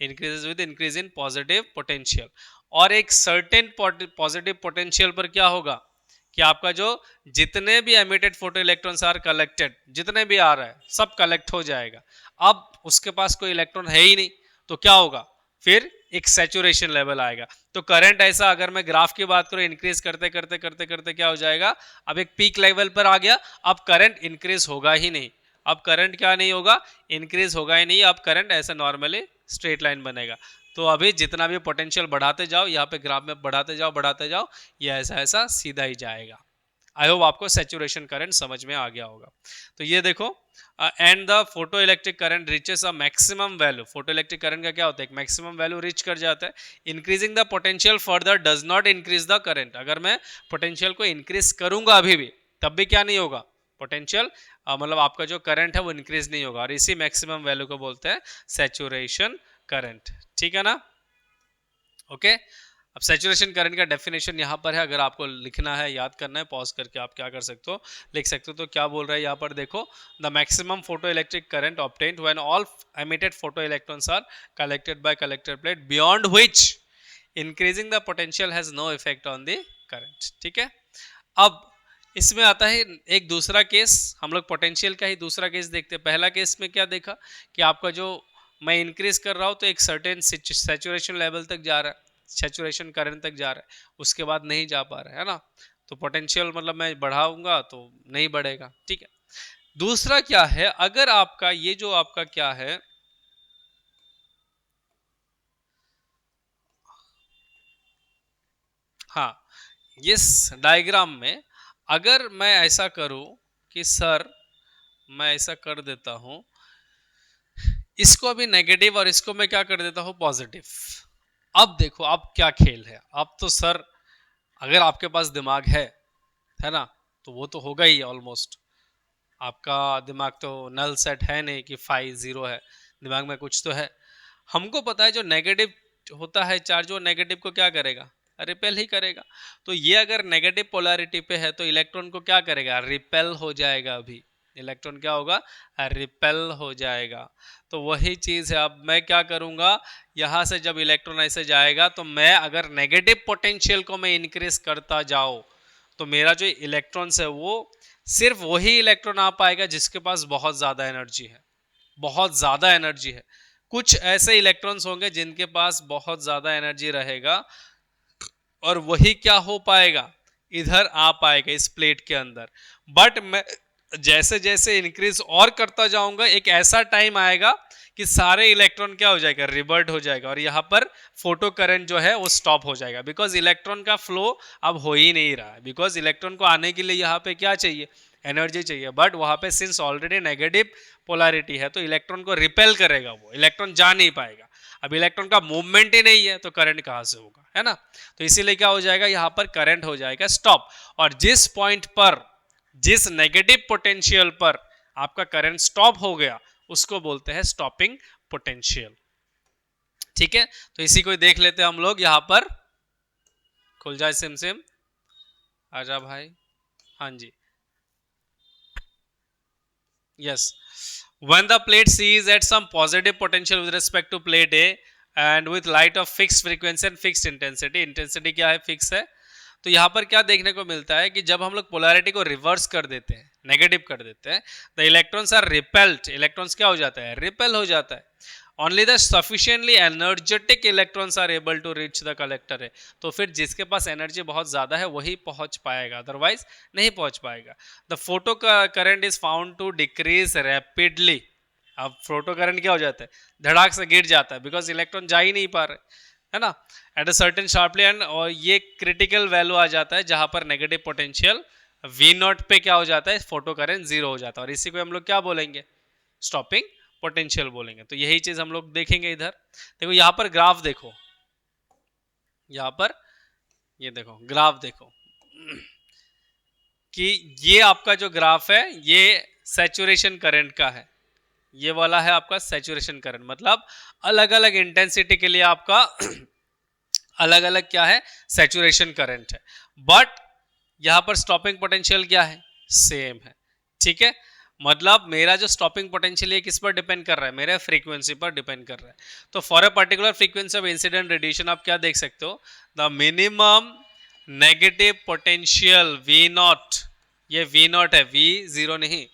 increases with increase in positive potential. और एक सर्टेन पॉजिटिव पोटेंशियल पर क्या होगा कि आपका जो जितने भी emitted photo electrons are collected, जितने भी आ रहा है सब कलेक्ट हो जाएगा। अब उसके पास कोई इलेक्ट्रॉन है ही नहीं, तो क्या होगा, फिर एक सैचुरेशन लेवल आएगा। तो करंट ऐसा, अगर मैं ग्राफ की बात करूं, इंक्रीज करते करते करते करते क्या हो जाएगा, अब एक पीक लेवल पर आ गया, अब करंट इंक्रीज होगा ही नहीं, अब करंट क्या नहीं होगा, इंक्रीज होगा ही नहीं, अब करंट ऐसा नॉर्मली स्ट्रेट लाइन बनेगा। तो अभी जितना भी पोटेंशियल बढ़ाते जाओ, यहाँ पे ग्राफ में बढ़ाते जाओ, ये ऐसा ऐसा सीधा ही जाएगा। आई होप आपको सैचुरेशन करंट समझ में आ गया होगा। तो ये देखो, and the photo electric current reaches a maximum value, photo electric current का क्या होता है, एक मैक्सिमम वैल्यू रीच कर जाता है। Increasing the potential further does not increase the current, अगर मैं पोटेंशियल को इंक्रीज करूंगा अभी भी, तब भी क्या नहीं होगा, पोटेंशियल मतलब आपका जो करंट है वो इंक्रीज नहीं होगा, और इसी मैक्सिमम वैल्यू को बोलते हैं सैचुरेशन करंट। ठीक है ना, ओके। अब सैचुरेशन करंट का डेफिनेशन यहाँ पर है, अगर आपको लिखना है, याद करना है, पॉज करके आप क्या कर सकते हो, लिख सकते हो। तो क्या बोल रहा है यहाँ पर देखो, the maximum photo electric current obtained when all emitted photo electrons are collected by collector plate beyond which increasing the potential has no effect on the current. ठीक है, अब इसमें आता है एक दूसरा केस, हम लोग पोटेंशियल का ही दूसरा केस देखते हैं। पहला केस में क्या देखा कि आपका जो मैं इंक्रीज कर रहा हूं तो एक सर्टेन सैचुरेशन लेवल तक जा रहा है, सैचुरेशन करंट तक जा रहा है, उसके बाद नहीं जा पा रहा है ना, तो पोटेंशियल मतलब मैं बढ़ाऊंगा तो नहीं बढ़ेगा। ठीक है, दूसरा क्या है, अगर आपका ये जो आपका क्या है, हाँ, इस डायग्राम में अगर मैं ऐसा करूं कि सर मैं ऐसा कर देता हूं, इसको भी नेगेटिव और इसको मैं क्या कर देता हूं पॉजिटिव। अब देखो अब क्या खेल है, अब तो सर अगर आपके पास दिमाग है ना, तो वो तो होगा ही ऑलमोस्ट, आपका दिमाग तो नल सेट है नहीं कि 5 0 है, दिमाग में कुछ तो है। हमको पता है जो नेगेटिव होता है चार्ज, वो नेगेटिव को क्या करेगा, रिपेल ही करेगा। तो ये अगर नेगेटिव पोलैरिटी पे है तो इलेक्ट्रॉन को क्या करेगा, रिपेल हो जाएगा, अभी इलेक्ट्रॉन क्या होगा, रिपेल हो जाएगा। तो वही चीज है, अब मैं क्या करूंगा, यहां से जब इलेक्ट्रॉन ऐसे जाएगा तो मैं अगर नेगेटिव पोटेंशियल को मैं इंक्रीज करता जाऊं तो मेरा जो इलेक्ट्रॉन्स है वो सिर्फ वही इलेक्ट्रॉन आ पाएगा जिसके पास बहुत ज्यादा एनर्जी है, बहुत ज्यादा एनर्जी है। कुछ ऐसे इलेक्ट्रॉन्स होंगे जिनके पास बहुत ज्यादा एनर्जी रहेगा और वही क्या हो पाएगा, इधर आ पाएगा इस प्लेट के अंदर। बट मैं जैसे जैसे इंक्रीज और करता जाऊंगा, एक ऐसा टाइम आएगा कि सारे इलेक्ट्रॉन क्या हो जाएगा, रिवर्ट हो जाएगा, और यहाँ पर फोटो करंट जो है वो स्टॉप हो जाएगा, बिकॉज इलेक्ट्रॉन का फ्लो अब हो ही नहीं रहा है, बिकॉज इलेक्ट्रॉन को आने के लिए यहाँ पे क्या चाहिए, एनर्जी चाहिए, बट वहां पे सिंस ऑलरेडी नेगेटिव पोलैरिटी है तो इलेक्ट्रॉन को रिपेल करेगा, वो इलेक्ट्रॉन जा नहीं पाएगा। अब इलेक्ट्रॉन का मूवमेंट ही नहीं है तो करंट कहां से होगा, है ना। तो इसीलिए क्या हो जाएगा, यहाँ पर करंट हो जाएगा स्टॉप, और जिस पॉइंट पर, जिस नेगेटिव पोटेंशियल पर आपका करंट स्टॉप हो गया उसको बोलते हैं स्टॉपिंग पोटेंशियल। ठीक है, तो इसी को देख लेते हैं हम लोग। यहां पर खुल जाए सिम सिम, आजा भाई, हाँ जी, yes. When the plate C is at some positive potential with respect to plate A and with light of fixed frequency and fixed intensity, intensity क्या है, फिक्स है, तो यहाँ पर क्या देखने को मिलता है कि जब हम लोग पोलैरिटी को रिवर्स कर देते हैं, नेगेटिव कर देते हैं, the electrons are repelled, electrons क्या हो जाता है, रिपेल हो जाता है। Only the sufficiently energetic electrons are able to reach the collector है, तो फिर जिसके पास एनर्जी बहुत ज्यादा है वही पहुंच पाएगा, अदरवाइज नहीं पहुंच पाएगा। The photo current is found to decrease rapidly, अब फोटो करंट क्या हो जाता है, धड़ाक से गिर जाता है, बिकॉज इलेक्ट्रॉन जा ही नहीं पा रहे, है ना, at a certain sharply and, और ये क्रिटिकल वैल्यू आ जाता है जहां पर नेगेटिव पोटेंशियल वी नॉट पे क्या हो जाता है, फोटो करंट जीरो हो जाता है, और इसी को हम लोग क्या बोलेंगे, स्टॉपिंग पोटेंशियल बोलेंगे। तो यही चीज हम लोग देखेंगे इधर। देखो यहाँ पर ग्राफ देखो, यहाँ पर ये देखो ग्राफ देखो कि ये आपका जो ग्राफ है ये सैचुरेशन करंट का है, ये वाला है आपका सैचुरेशन करंट, मतलब अलग अलग इंटेंसिटी के लिए आपका अलग अलग क्या है, सैचुरेशन करंट है, बट यहां पर स्टॉपिंग पोटेंशियल क्या है, सेम है। ठीक है, मतलब मेरा जो स्टॉपिंग पोटेंशियल है किस पर डिपेंड कर रहा है, मेरे फ्रीक्वेंसी पर डिपेंड कर रहा है। तो for a particular frequency of incident radiation आप क्या देख सकते हो, the minimum negative potential V naught, ये वी नॉट है, वी जीरो नहीं,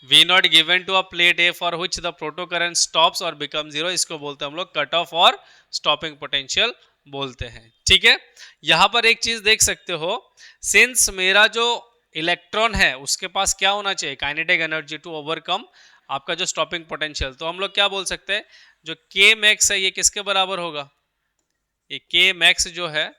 V naught given to a plate A for which the photo current stops और बिकम जीरो, इसको बोलते हैं हम लोग कट ऑफ और स्टॉपिंग पोटेंशियल बोलते हैं। ठीक है, यहां पर एक चीज देख सकते हो, सिंस मेरा जो इलेक्ट्रॉन है उसके पास क्या होना चाहिए, काइनेटिक एनर्जी टू ओवरकम आपका जो स्टॉपिंग पोटेंशियल, तो हम लोग क्या बोल सकते हैं, जो के मैक्स है ये किसके बराबर होगा, ये के मैक्स जो है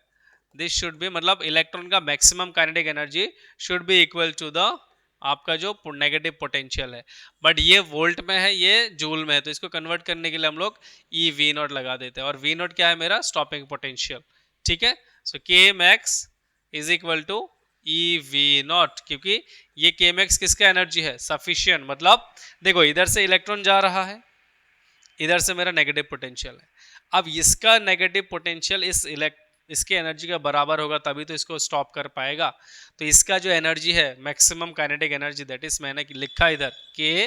दिस शुड बी, मतलब इलेक्ट्रॉन का maximum kinetic energy should be equal to the आपका जो नेगेटिव पोटेंशियल है, बट ये वोल्ट में है, ये जूल में है, तो इसको कन्वर्ट करने के लिए हम लोग ई वी नॉट लगा देते हैं, और वी नॉट क्या है, मेरा स्टॉपिंग पोटेंशियल। ठीक है, so K max is equal to E V naught, क्योंकि ये के मैक्स किसका एनर्जी है, सफिशियंट, मतलब देखो इधर से इलेक्ट्रॉन जा रहा है, इधर से मेरा नेगेटिव पोटेंशियल है, अब इसका नेगेटिव पोटेंशियल इसके एनर्जी का बराबर होगा तभी तो इसको स्टॉप कर पाएगा। तो इसका जो एनर्जी है maximum kinetic energy, that is मैंने लिखा इधर के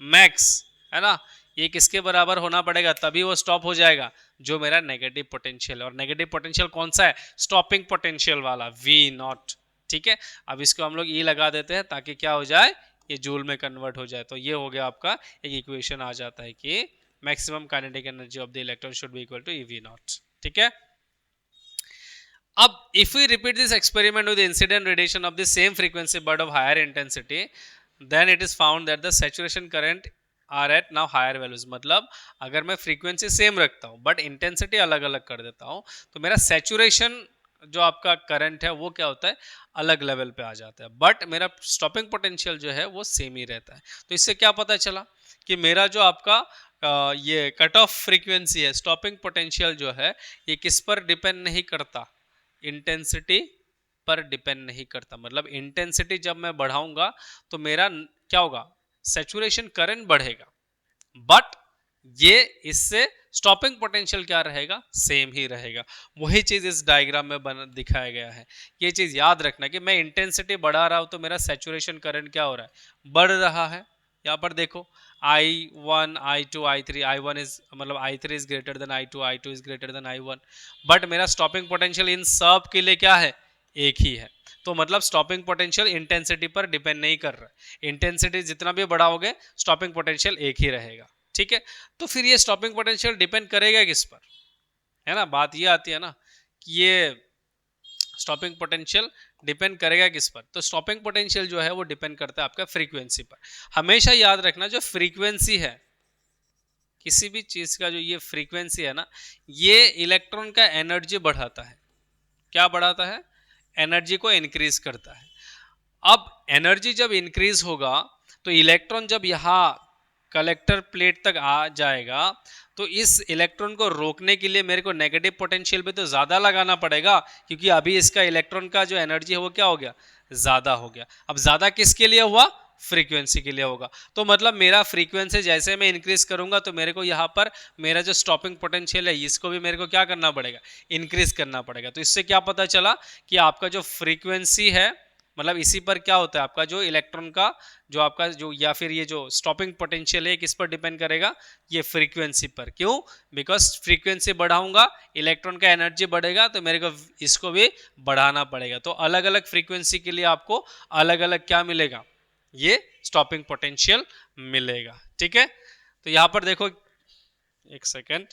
मैक्स, है ना, ये किसके बराबर होना पड़ेगा तभी वो स्टॉप हो जाएगा, जो मेरा नेगेटिव पोटेंशियल है, और नेगेटिव पोटेंशियल कौन सा है, स्टॉपिंग पोटेंशियल वाला वी नॉट। ठीक है, अब इसको हम लोग ई लगा देते हैं ताकि क्या हो जाए, ये जूल में कन्वर्ट हो जाए, तो ये हो गया आपका एक इक्वेशन आ जाता है कि maximum kinetic energy of the electron should be equal to E V naught. ठीक है, अब if we repeat this experiment with the incident radiation of the same frequency but of higher intensity, then it is found that the saturation current are at now higher values, मतलब अगर मैं frequency same रखता हूँ but intensity अलग अलग कर देता हूँ तो मेरा सैचुरेशन जो आपका करंट है वो क्या होता है, अलग लेवल पे आ जाता है, बट मेरा स्टॉपिंग पोटेंशियल जो है वो सेम ही रहता है। तो इससे क्या पता चला कि मेरा जो आपका ये कट ऑफ फ्रीक्वेंसी है, स्टॉपिंग पोटेंशियल जो है ये किस पर डिपेंड नहीं करता, इंटेंसिटी पर डिपेंड नहीं करता, मतलब इंटेंसिटी जब मैं बढ़ाऊंगा तो मेरा क्या होगा, सैचुरेशन करंट बढ़ेगा, बट ये इससे स्टॉपिंग पोटेंशियल क्या रहेगा, सेम ही रहेगा। वही चीज इस डायग्राम में दिखाया गया है। ये चीज याद रखना कि मैं इंटेंसिटी बढ़ा रहा हूं तो मेरा सैचुरेशन करंट क्या हो रहा है, बढ़ रहा है। यहाँ पर देखो I1, I2, I3, I1 is मतलब I3 is greater than I2, I2 is greater than I1, but मेरा स्टॉपिंग पोटेंशियल इन सब के लिए क्या है, एक ही है। तो मतलब स्टॉपिंग पोटेंशियल इंटेंसिटी पर डिपेंड नहीं कर रहा है, इंटेंसिटी जितना भी बढ़ाओगे स्टॉपिंग पोटेंशियल एक ही रहेगा। ठीक है, तो फिर ये स्टॉपिंग पोटेंशियल डिपेंड करेगा किस पर, है ना, बात ये आती है ना कि ये स्टॉपिंग पोटेंशियल डिपेंड करेगा किस पर? तो स्टॉपिंग पोटेंशियल जो है वो डिपेंड करता है आपका फ्रीक्वेंसी पर। हमेशा याद रखना जो फ्रीक्वेंसी है किसी भी चीज का, जो ये फ्रीक्वेंसी है ना, ये इलेक्ट्रॉन का एनर्जी बढ़ाता है। क्या बढ़ाता है? एनर्जी को इंक्रीज करता है। अब एनर्जी जब इंक्रीज होगा तो इलेक्ट्रॉन जब यहाँ कलेक्टर प्लेट तक आ जाएगा तो इस इलेक्ट्रॉन को रोकने के लिए मेरे को नेगेटिव पोटेंशियल भी तो ज्यादा लगाना पड़ेगा, क्योंकि अभी इसका इलेक्ट्रॉन का जो एनर्जी है वो क्या हो गया? ज्यादा हो गया। अब ज्यादा किसके लिए हुआ? फ्रीक्वेंसी के लिए होगा। तो मतलब मेरा फ्रीक्वेंसी जैसे मैं इंक्रीज करूंगा तो मेरे को यहाँ पर मेरा जो स्टॉपिंग पोटेंशियल है इसको भी मेरे को क्या करना पड़ेगा? इंक्रीज करना पड़ेगा। तो इससे क्या पता चला कि आपका जो फ्रीक्वेंसी है, मतलब इसी पर क्या होता है आपका जो इलेक्ट्रॉन का जो आपका जो या फिर ये जो स्टॉपिंग पोटेंशियल है किस पर डिपेंड करेगा? ये फ्रीक्वेंसी पर। क्यों? बिकॉज फ्रीक्वेंसी बढ़ाऊंगा इलेक्ट्रॉन का एनर्जी बढ़ेगा तो मेरे को इसको भी बढ़ाना पड़ेगा। तो अलग अलग फ्रीक्वेंसी के लिए आपको अलग अलग क्या मिलेगा? ये स्टॉपिंग पोटेंशियल मिलेगा। ठीक है, तो यहां पर देखो, एक सेकेंड,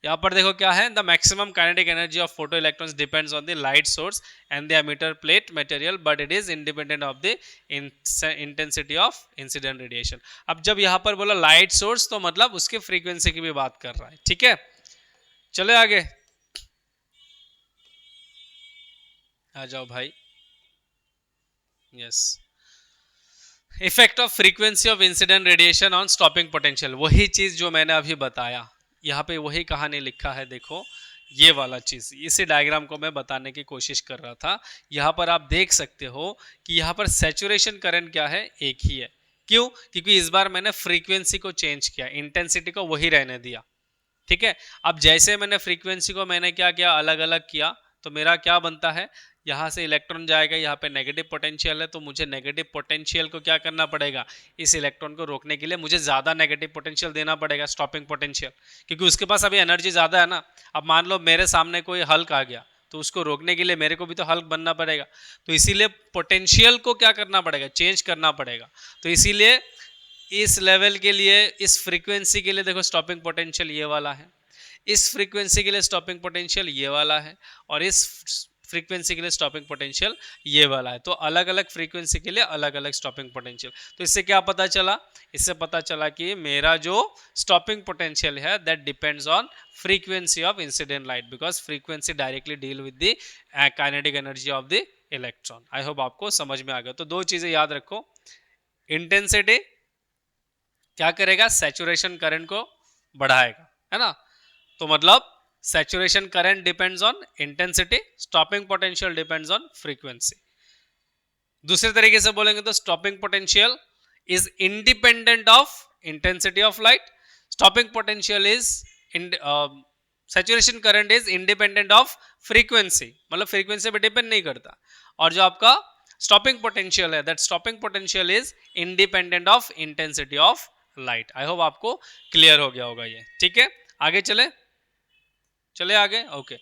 यहाँ पर देखो क्या है, the maximum kinetic energy of photo electrons depends on the light source and the emitter plate material but it is independent of the intensity of incident radiation. अब जब यहाँ पर बोला लाइट सोर्स तो मतलब उसके फ्रीक्वेंसी की भी बात कर रहा है। ठीक है, चले आगे, आ जाओ भाई। Yes, effect of frequency of incident radiation on stopping potential, वही चीज जो मैंने अभी बताया, यहाँ पे वही कहानी लिखा है। देखो ये वाला चीज, इसी डायग्राम को मैं बताने की कोशिश कर रहा था। यहाँ पर आप देख सकते हो कि यहाँ पर सैचुरेशन करंट क्या है? एक ही है। क्यों? क्योंकि इस बार मैंने फ्रीक्वेंसी को चेंज किया, इंटेंसिटी को वही रहने दिया। ठीक है, अब जैसे मैंने फ्रीक्वेंसी को मैंने क्या किया? अलग अलग किया, तो मेरा क्या बनता है? यहाँ से इलेक्ट्रॉन जाएगा, यहाँ पे नेगेटिव पोटेंशियल है, तो मुझे नेगेटिव पोटेंशियल को क्या करना पड़ेगा? इस इलेक्ट्रॉन को रोकने के लिए मुझे ज्यादा नेगेटिव पोटेंशियल देना पड़ेगा, स्टॉपिंग पोटेंशियल, क्योंकि उसके पास अभी एनर्जी ज्यादा है ना। अब मान लो मेरे सामने कोई हल्क आ गया तो उसको रोकने के लिए मेरे को भी तो हल्क बनना पड़ेगा, तो इसीलिए पोटेंशियल को क्या करना पड़ेगा? चेंज करना पड़ेगा। तो इसीलिए इस लेवल के लिए, इस फ्रीक्वेंसी के लिए देखो स्टॉपिंग पोटेंशियल ये वाला है, इस फ्रीक्वेंसी के लिए स्टॉपिंग पोटेंशियल ये वाला है, और इस फ्रीक्वेंसी के लिए स्टॉपिंग पोटेंशियल ये वाला है। तो अलग अलग फ्रीक्वेंसी के लिए अलग अलग स्टॉपिंग पोटेंशियल। तो इससे क्या पता चला? इससे पता चला कि मेरा जो स्टॉपिंग पोटेंशियल है that depends on frequency of incident light, because frequency directly deal with the kinetic energy of the electron. I hope आपको समझ में आ गया। तो दो चीजें याद रखो, इंटेंसिटी क्या करेगा? सैचुरेशन करंट को बढ़ाएगा, है ना। तो मतलब saturation current depends on intensity, stopping potential depends on frequency। दूसरे तरीके से बोलेंगे तो stopping potential is independent of intensity of light, stopping potential is saturation current is independent of frequency, मतलब frequency पे depend नहीं करता। और जो आपका stopping potential है, that stopping potential is independent of intensity of light। I hope आपको clear हो गया होगा ये। ठीक है, आगे चले आगे। ओके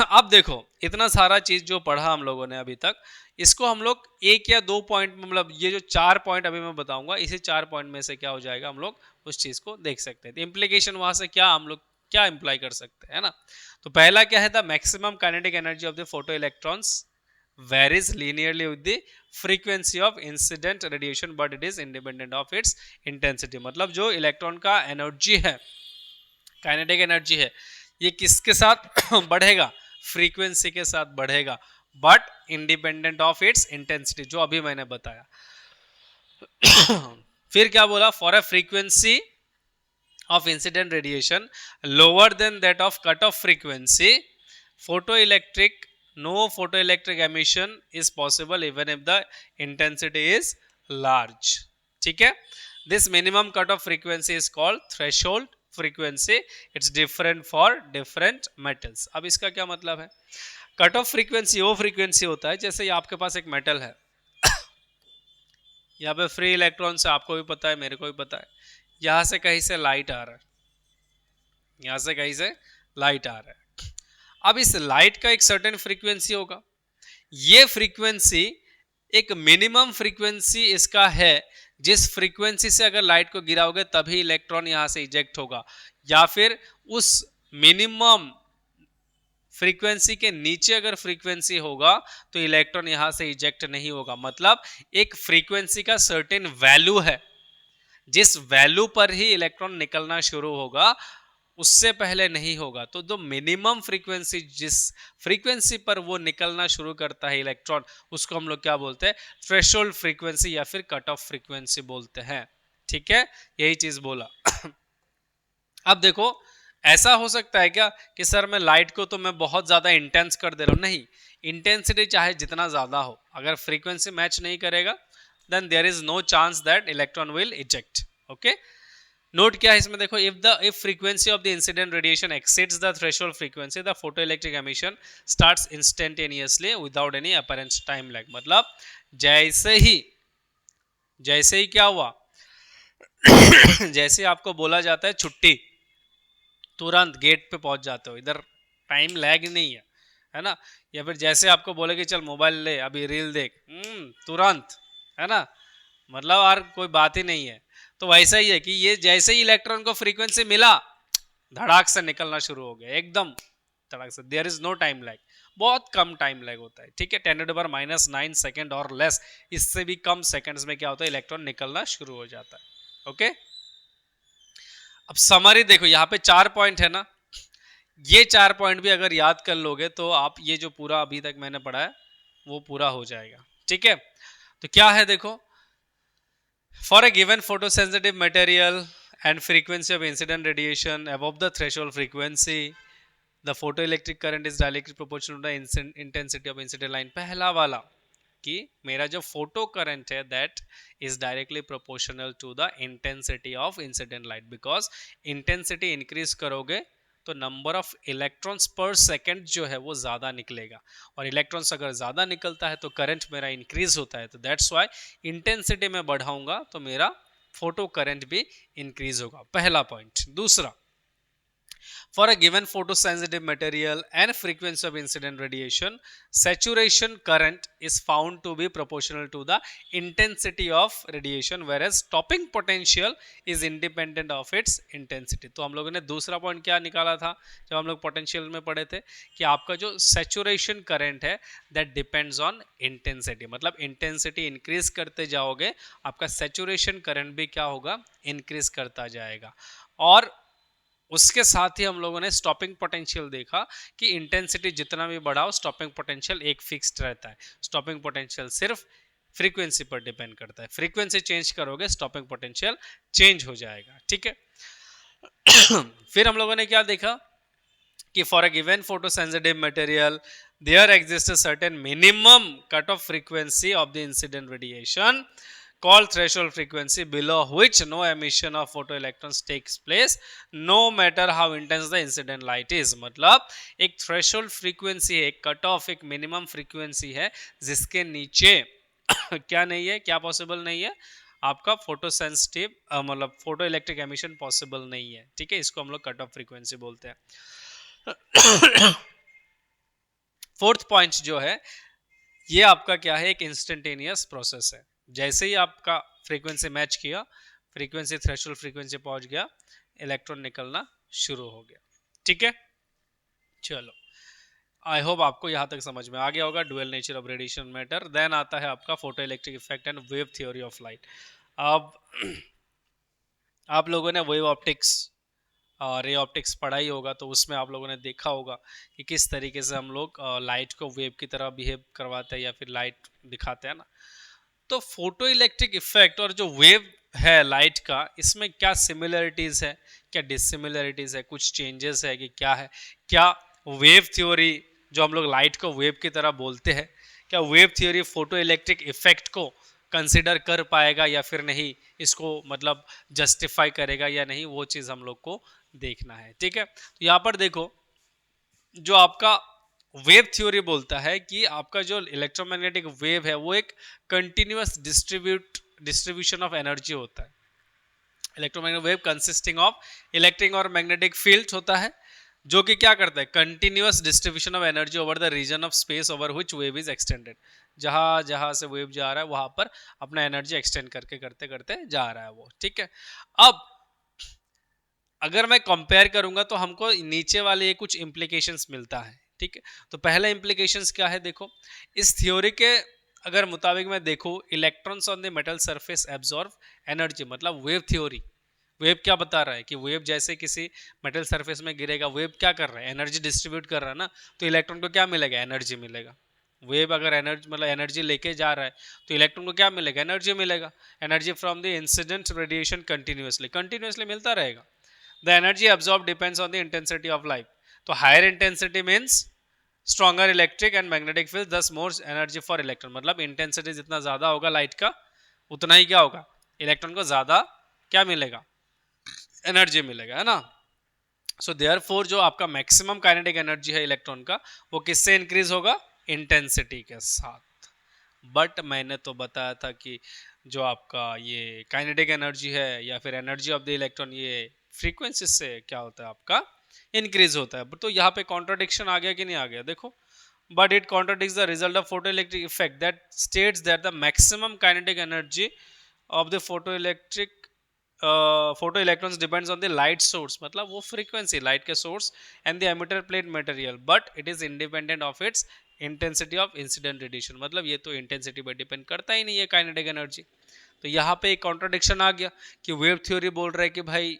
अब देखो इतना सारा चीज जो पढ़ा हम लोगों ने अभी तक, इसको हम लोग एक या दो पॉइंट, मतलब ये जो 4 पॉइंट अभी मैं बताऊंगा, इसी 4 पॉइंट में से क्या हो जाएगा, हम लोग उस चीज को देख सकते हैं। तो इम्प्लीकेशन वहां से क्या हम लोग क्या इंप्लाई कर सकते हैं ना। तो पहला क्या है? The maximum kinetic energy of the photo electrons varies linearly with the frequency of incident radiation but it is independent of its intensity। मतलब जो इलेक्ट्रॉन का एनर्जी है, काइनेटिक एनर्जी है, ये किसके साथ बढ़ेगा? फ्रीक्वेंसी के साथ बढ़ेगा, but independent of its intensity, जो अभी मैंने बताया। फिर क्या बोला? For a frequency of incident radiation lower than that of cut off frequency, photoelectric no photoelectric emission is possible even if the intensity is large। ठीक है, this minimum cutoff frequency is called threshold frequency, it's different for different metals। अब इसका क्या मतलब है? Cut off frequency वो frequency होता है जैसे ये आपके पास एक मेटल है यहाँ पे फ्री इलेक्ट्रॉन से, आपको भी पता है मेरे को भी पता है, यहाँ से कहीं से लाइट आ रहा है, यहाँ से कहीं से लाइट आ रहा है। अब इस लाइट का एक सर्टेन फ्रीक्वेंसी होगा, ये फ्रीक्वेंसी एक मिनिमम फ्रीक्वेंसी इसका है, जिस फ्रीक्वेंसी से अगर लाइट को गिराओगे तभी इलेक्ट्रॉन यहां से इजेक्ट होगा, या फिर उस मिनिमम फ्रीक्वेंसी के नीचे अगर फ्रीक्वेंसी होगा तो इलेक्ट्रॉन यहां से इजेक्ट नहीं होगा। मतलब एक फ्रीक्वेंसी का सर्टेन वैल्यू है, जिस वैल्यू पर ही इलेक्ट्रॉन निकलना शुरू होगा, उससे पहले नहीं होगा। तो जो मिनिमम फ्रीक्वेंसी, जिस फ्रीक्वेंसी पर वो निकलना शुरू करता है इलेक्ट्रॉन, उसको हम लोग क्या बोलते हैं? थ्रेशोल्ड फ्रीक्वेंसी या फिर कट ऑफ फ्रीक्वेंसी बोलते हैं। ठीक है, यही चीज बोला। अब देखो, ऐसा हो सकता है क्या कि सर मैं लाइट को तो मैं बहुत ज्यादा इंटेंस कर दे रहा हूं? नहीं, इंटेंसिटी चाहे जितना ज्यादा हो, अगर फ्रीक्वेंसी मैच नहीं करेगा, then there is no chance that electron will eject. Okay, note क्या है इसमें? देखो, if frequency of the incident radiation exceeds the threshold frequency, the photoelectric emission starts instantaneously without any apparent time lag. मतलब जैसे ही क्या हुआ, जैसे आपको बोला जाता है छुट्टी, तुरंत गेट पे पहुंच जाते हो, इधर टाइम लैग नहीं है ना? या फिर जैसे आपको बोले कि चल मोबाइल ले, अभी रील देख, तुरंत, है ना? मतलब और कोई बात ही नहीं है। तो वैसा ही है कि ये जैसे ही इलेक्ट्रॉन को फ्रीक्वेंसी मिला, धड़ाक से निकलना शुरू हो गया, एकदम धड़ाक से। There is no time lag, बहुत कम टाइम लैग होता है। ठीक है, 10⁻⁹ सेकेंड और लेस, इससे भी कम सेकेंड्स में क्या होता है? इलेक्ट्रॉन निकलना शुरू हो जाता है। ओके, अब समरी देखो, यहाँ पे 4 पॉइंट है ना, ये 4 पॉइंट भी अगर याद कर लोगे तो आप ये जो पूरा अभी तक मैंने पढ़ा है वो पूरा हो जाएगा। ठीक है, तो क्या है देखो, for a given photosensitive material and frequency of incident radiation above the threshold frequency, the photoelectric current is directly proportional to the intensity of incident line। पहला वाला कि मेरा जो फोटो करंट है that is directly proportional to the intensity of incident light, because intensity increase करोगे तो number of electrons per second जो है वो ज्यादा निकलेगा, और इलेक्ट्रॉन्स अगर ज्यादा निकलता है तो करंट मेरा इंक्रीज होता है। तो दैट्स व्हाई इंटेंसिटी में बढ़ाऊंगा तो मेरा फोटो करंट भी इंक्रीज होगा। पहला पॉइंट। दूसरा, for a given photosensitive material and frequency of incident radiation, saturation current is found to be proportional to the intensity of radiation, whereas stopping potential is independent of its intensity। तो हम लोगों ने दूसरा point क्या निकाला था जब हम लोग पोटेंशियल में पढ़े थे, कि आपका जो saturation current है that depends on intensity। मतलब इंटेंसिटी इंक्रीज करते जाओगे, आपका saturation current भी क्या होगा? इंक्रीज करता जाएगा। और उसके साथ ही हम लोगों ने स्टॉपिंग पोटेंशियल देखा कि इंटेंसिटी जितना भी बढ़ाओ, स्टॉपिंग पोटेंशियल एक फिक्स्ड रहता है। स्टॉपिंग पोटेंशियल सिर्फ फ्रीक्वेंसी पर डिपेंड करता है, फ्रीक्वेंसी चेंज करोगे स्टॉपिंग पोटेंशियल चेंज हो जाएगा। ठीक है, फिर हम लोगों ने क्या देखा कि for a given photosensitive material there exist a certain minimum cut off frequency of the incident radiation called threshold frequency, below which no emission of photoelectrons takes place no matter how intense the incident light is। मतलब एक threshold frequency है, एक cut off, एक minimum frequency है जिसके नीचे क्या नहीं है, क्या पॉसिबल नहीं है? आपका फोटो सेंसिटिव मतलब फोटो इलेक्ट्रिक एमिशन पॉसिबल नहीं है। ठीक है, इसको हम लोग कट ऑफ फ्रीक्वेंसी बोलते हैं। फोर्थ पॉइंट जो है, ये आपका क्या है? एक इंस्टेंटेनियस प्रोसेस है। जैसे ही आपका फ्रीक्वेंसी मैच किया, फ्रीक्वेंसी थ्रेशोल्ड फ्रीक्वेंसी पहुंच गया, इलेक्ट्रॉन निकलना शुरू हो गया। ठीक है, चलो, आई होप आपको यहां तक समझ में आ गया होगा dual nature of radiation matter. देन आता है आपका photo electric effect and wave theory of light. अब आप लोगों ने वेव ऑप्टिक्स, रे ऑप्टिक्स पढ़ा ही होगा, तो उसमें आप लोगों ने देखा होगा कि किस तरीके से हम लोग लाइट को वेव की तरह बिहेव करवाते हैं या फिर लाइट दिखाते हैं ना। तो फोटो इलेक्ट्रिक इफेक्ट और जो वेव है लाइट का, इसमें क्या सिमिलरिटीज है, क्या डिसिमिलरिटीज है, कुछ चेंजेस है कि क्या है? क्या वेव थ्योरी जो हम लोग लाइट को वेव की तरह बोलते हैं, क्या wave theory photo electric effect को कंसिडर कर पाएगा या फिर नहीं, इसको मतलब जस्टिफाई करेगा या नहीं, वो चीज हम लोग को देखना है। ठीक है, तो यहाँ पर देखो, जो आपका वेव थ्योरी बोलता है कि आपका जो इलेक्ट्रोमैग्नेटिक वेव है वो एक कंटिन्यूअस डिस्ट्रीब्यूशन ऑफ एनर्जी होता है। Electromagnetic wave consisting of electric और मैग्नेटिक फील्ड होता है, जो कि क्या करता है? Continuous distribution of energy over the region of space over which wave is extended. जहां जहां से वेव जा रहा है वहां पर अपना एनर्जी एक्सटेंड करके करते करते जा रहा है वो। ठीक है, अब अगर मैं कंपेयर करूंगा तो हमको नीचे वाले ये कुछ इंप्लीकेशंस मिलता है। ठीक है, तो पहला इम्प्लीकेशंस क्या है देखो, इस थ्योरी के अगर मुताबिक मैं देखूं, electrons on the metal surface absorb energy, मतलब वेव थ्योरी। वेव क्या बता रहा है कि वेव जैसे किसी मेटल सरफेस में गिरेगा, वेव क्या कर रहा है, एनर्जी डिस्ट्रीब्यूट कर रहा है ना, तो इलेक्ट्रॉन को क्या मिलेगा, एनर्जी मिलेगा। वेव अगर एनर्जी मतलब एनर्जी लेके जा रहा है तो इलेक्ट्रॉन को क्या मिलेगा, एनर्जी मिलेगा। Energy from the incident radiation continuously continuously मिलता रहेगा। The energy absorb depends on the intensity of light, तो higher intensity means stronger electric and magnetic field, thus more energy for electron, मतलब intensity जितना ज्यादा होगा light का, उतना ही क्या होगा, इलेक्ट्रॉन को ज्यादा क्या मिलेगा, एनर्जी मिलेगा, है ना। सो देयरफॉर जो आपका मैक्सिमम काइनेटिक एनर्जी है इलेक्ट्रॉन का, वो किससे इंक्रीज होगा, इंटेंसिटी के साथ। बट मैंने तो बताया था कि जो आपका ये काइनेटिक एनर्जी है या फिर एनर्जी ऑफ द इलेक्ट्रॉन, ये फ्रीक्वेंसी से क्या होता है आपका, इंक्रीज होता है। तो यहाँ पे कॉन्ट्राडिक्शन आ गया कि नहीं आ गया, देखो, but it contradicts the result of photoelectric effect that states that the maximum kinetic energy of the photoelectrons depends on the light source, मतलब वो frequency लाइट के source and the emitter plate material, but it is independent of its intensity of incident radiation, मतलब ये तो intensity पर depend करता ही नहीं है kinetic energy। तो यहाँ पे एक कॉन्ट्राडिक्शन आ गया कि वेव थ्योरी बोल रहा है कि भाई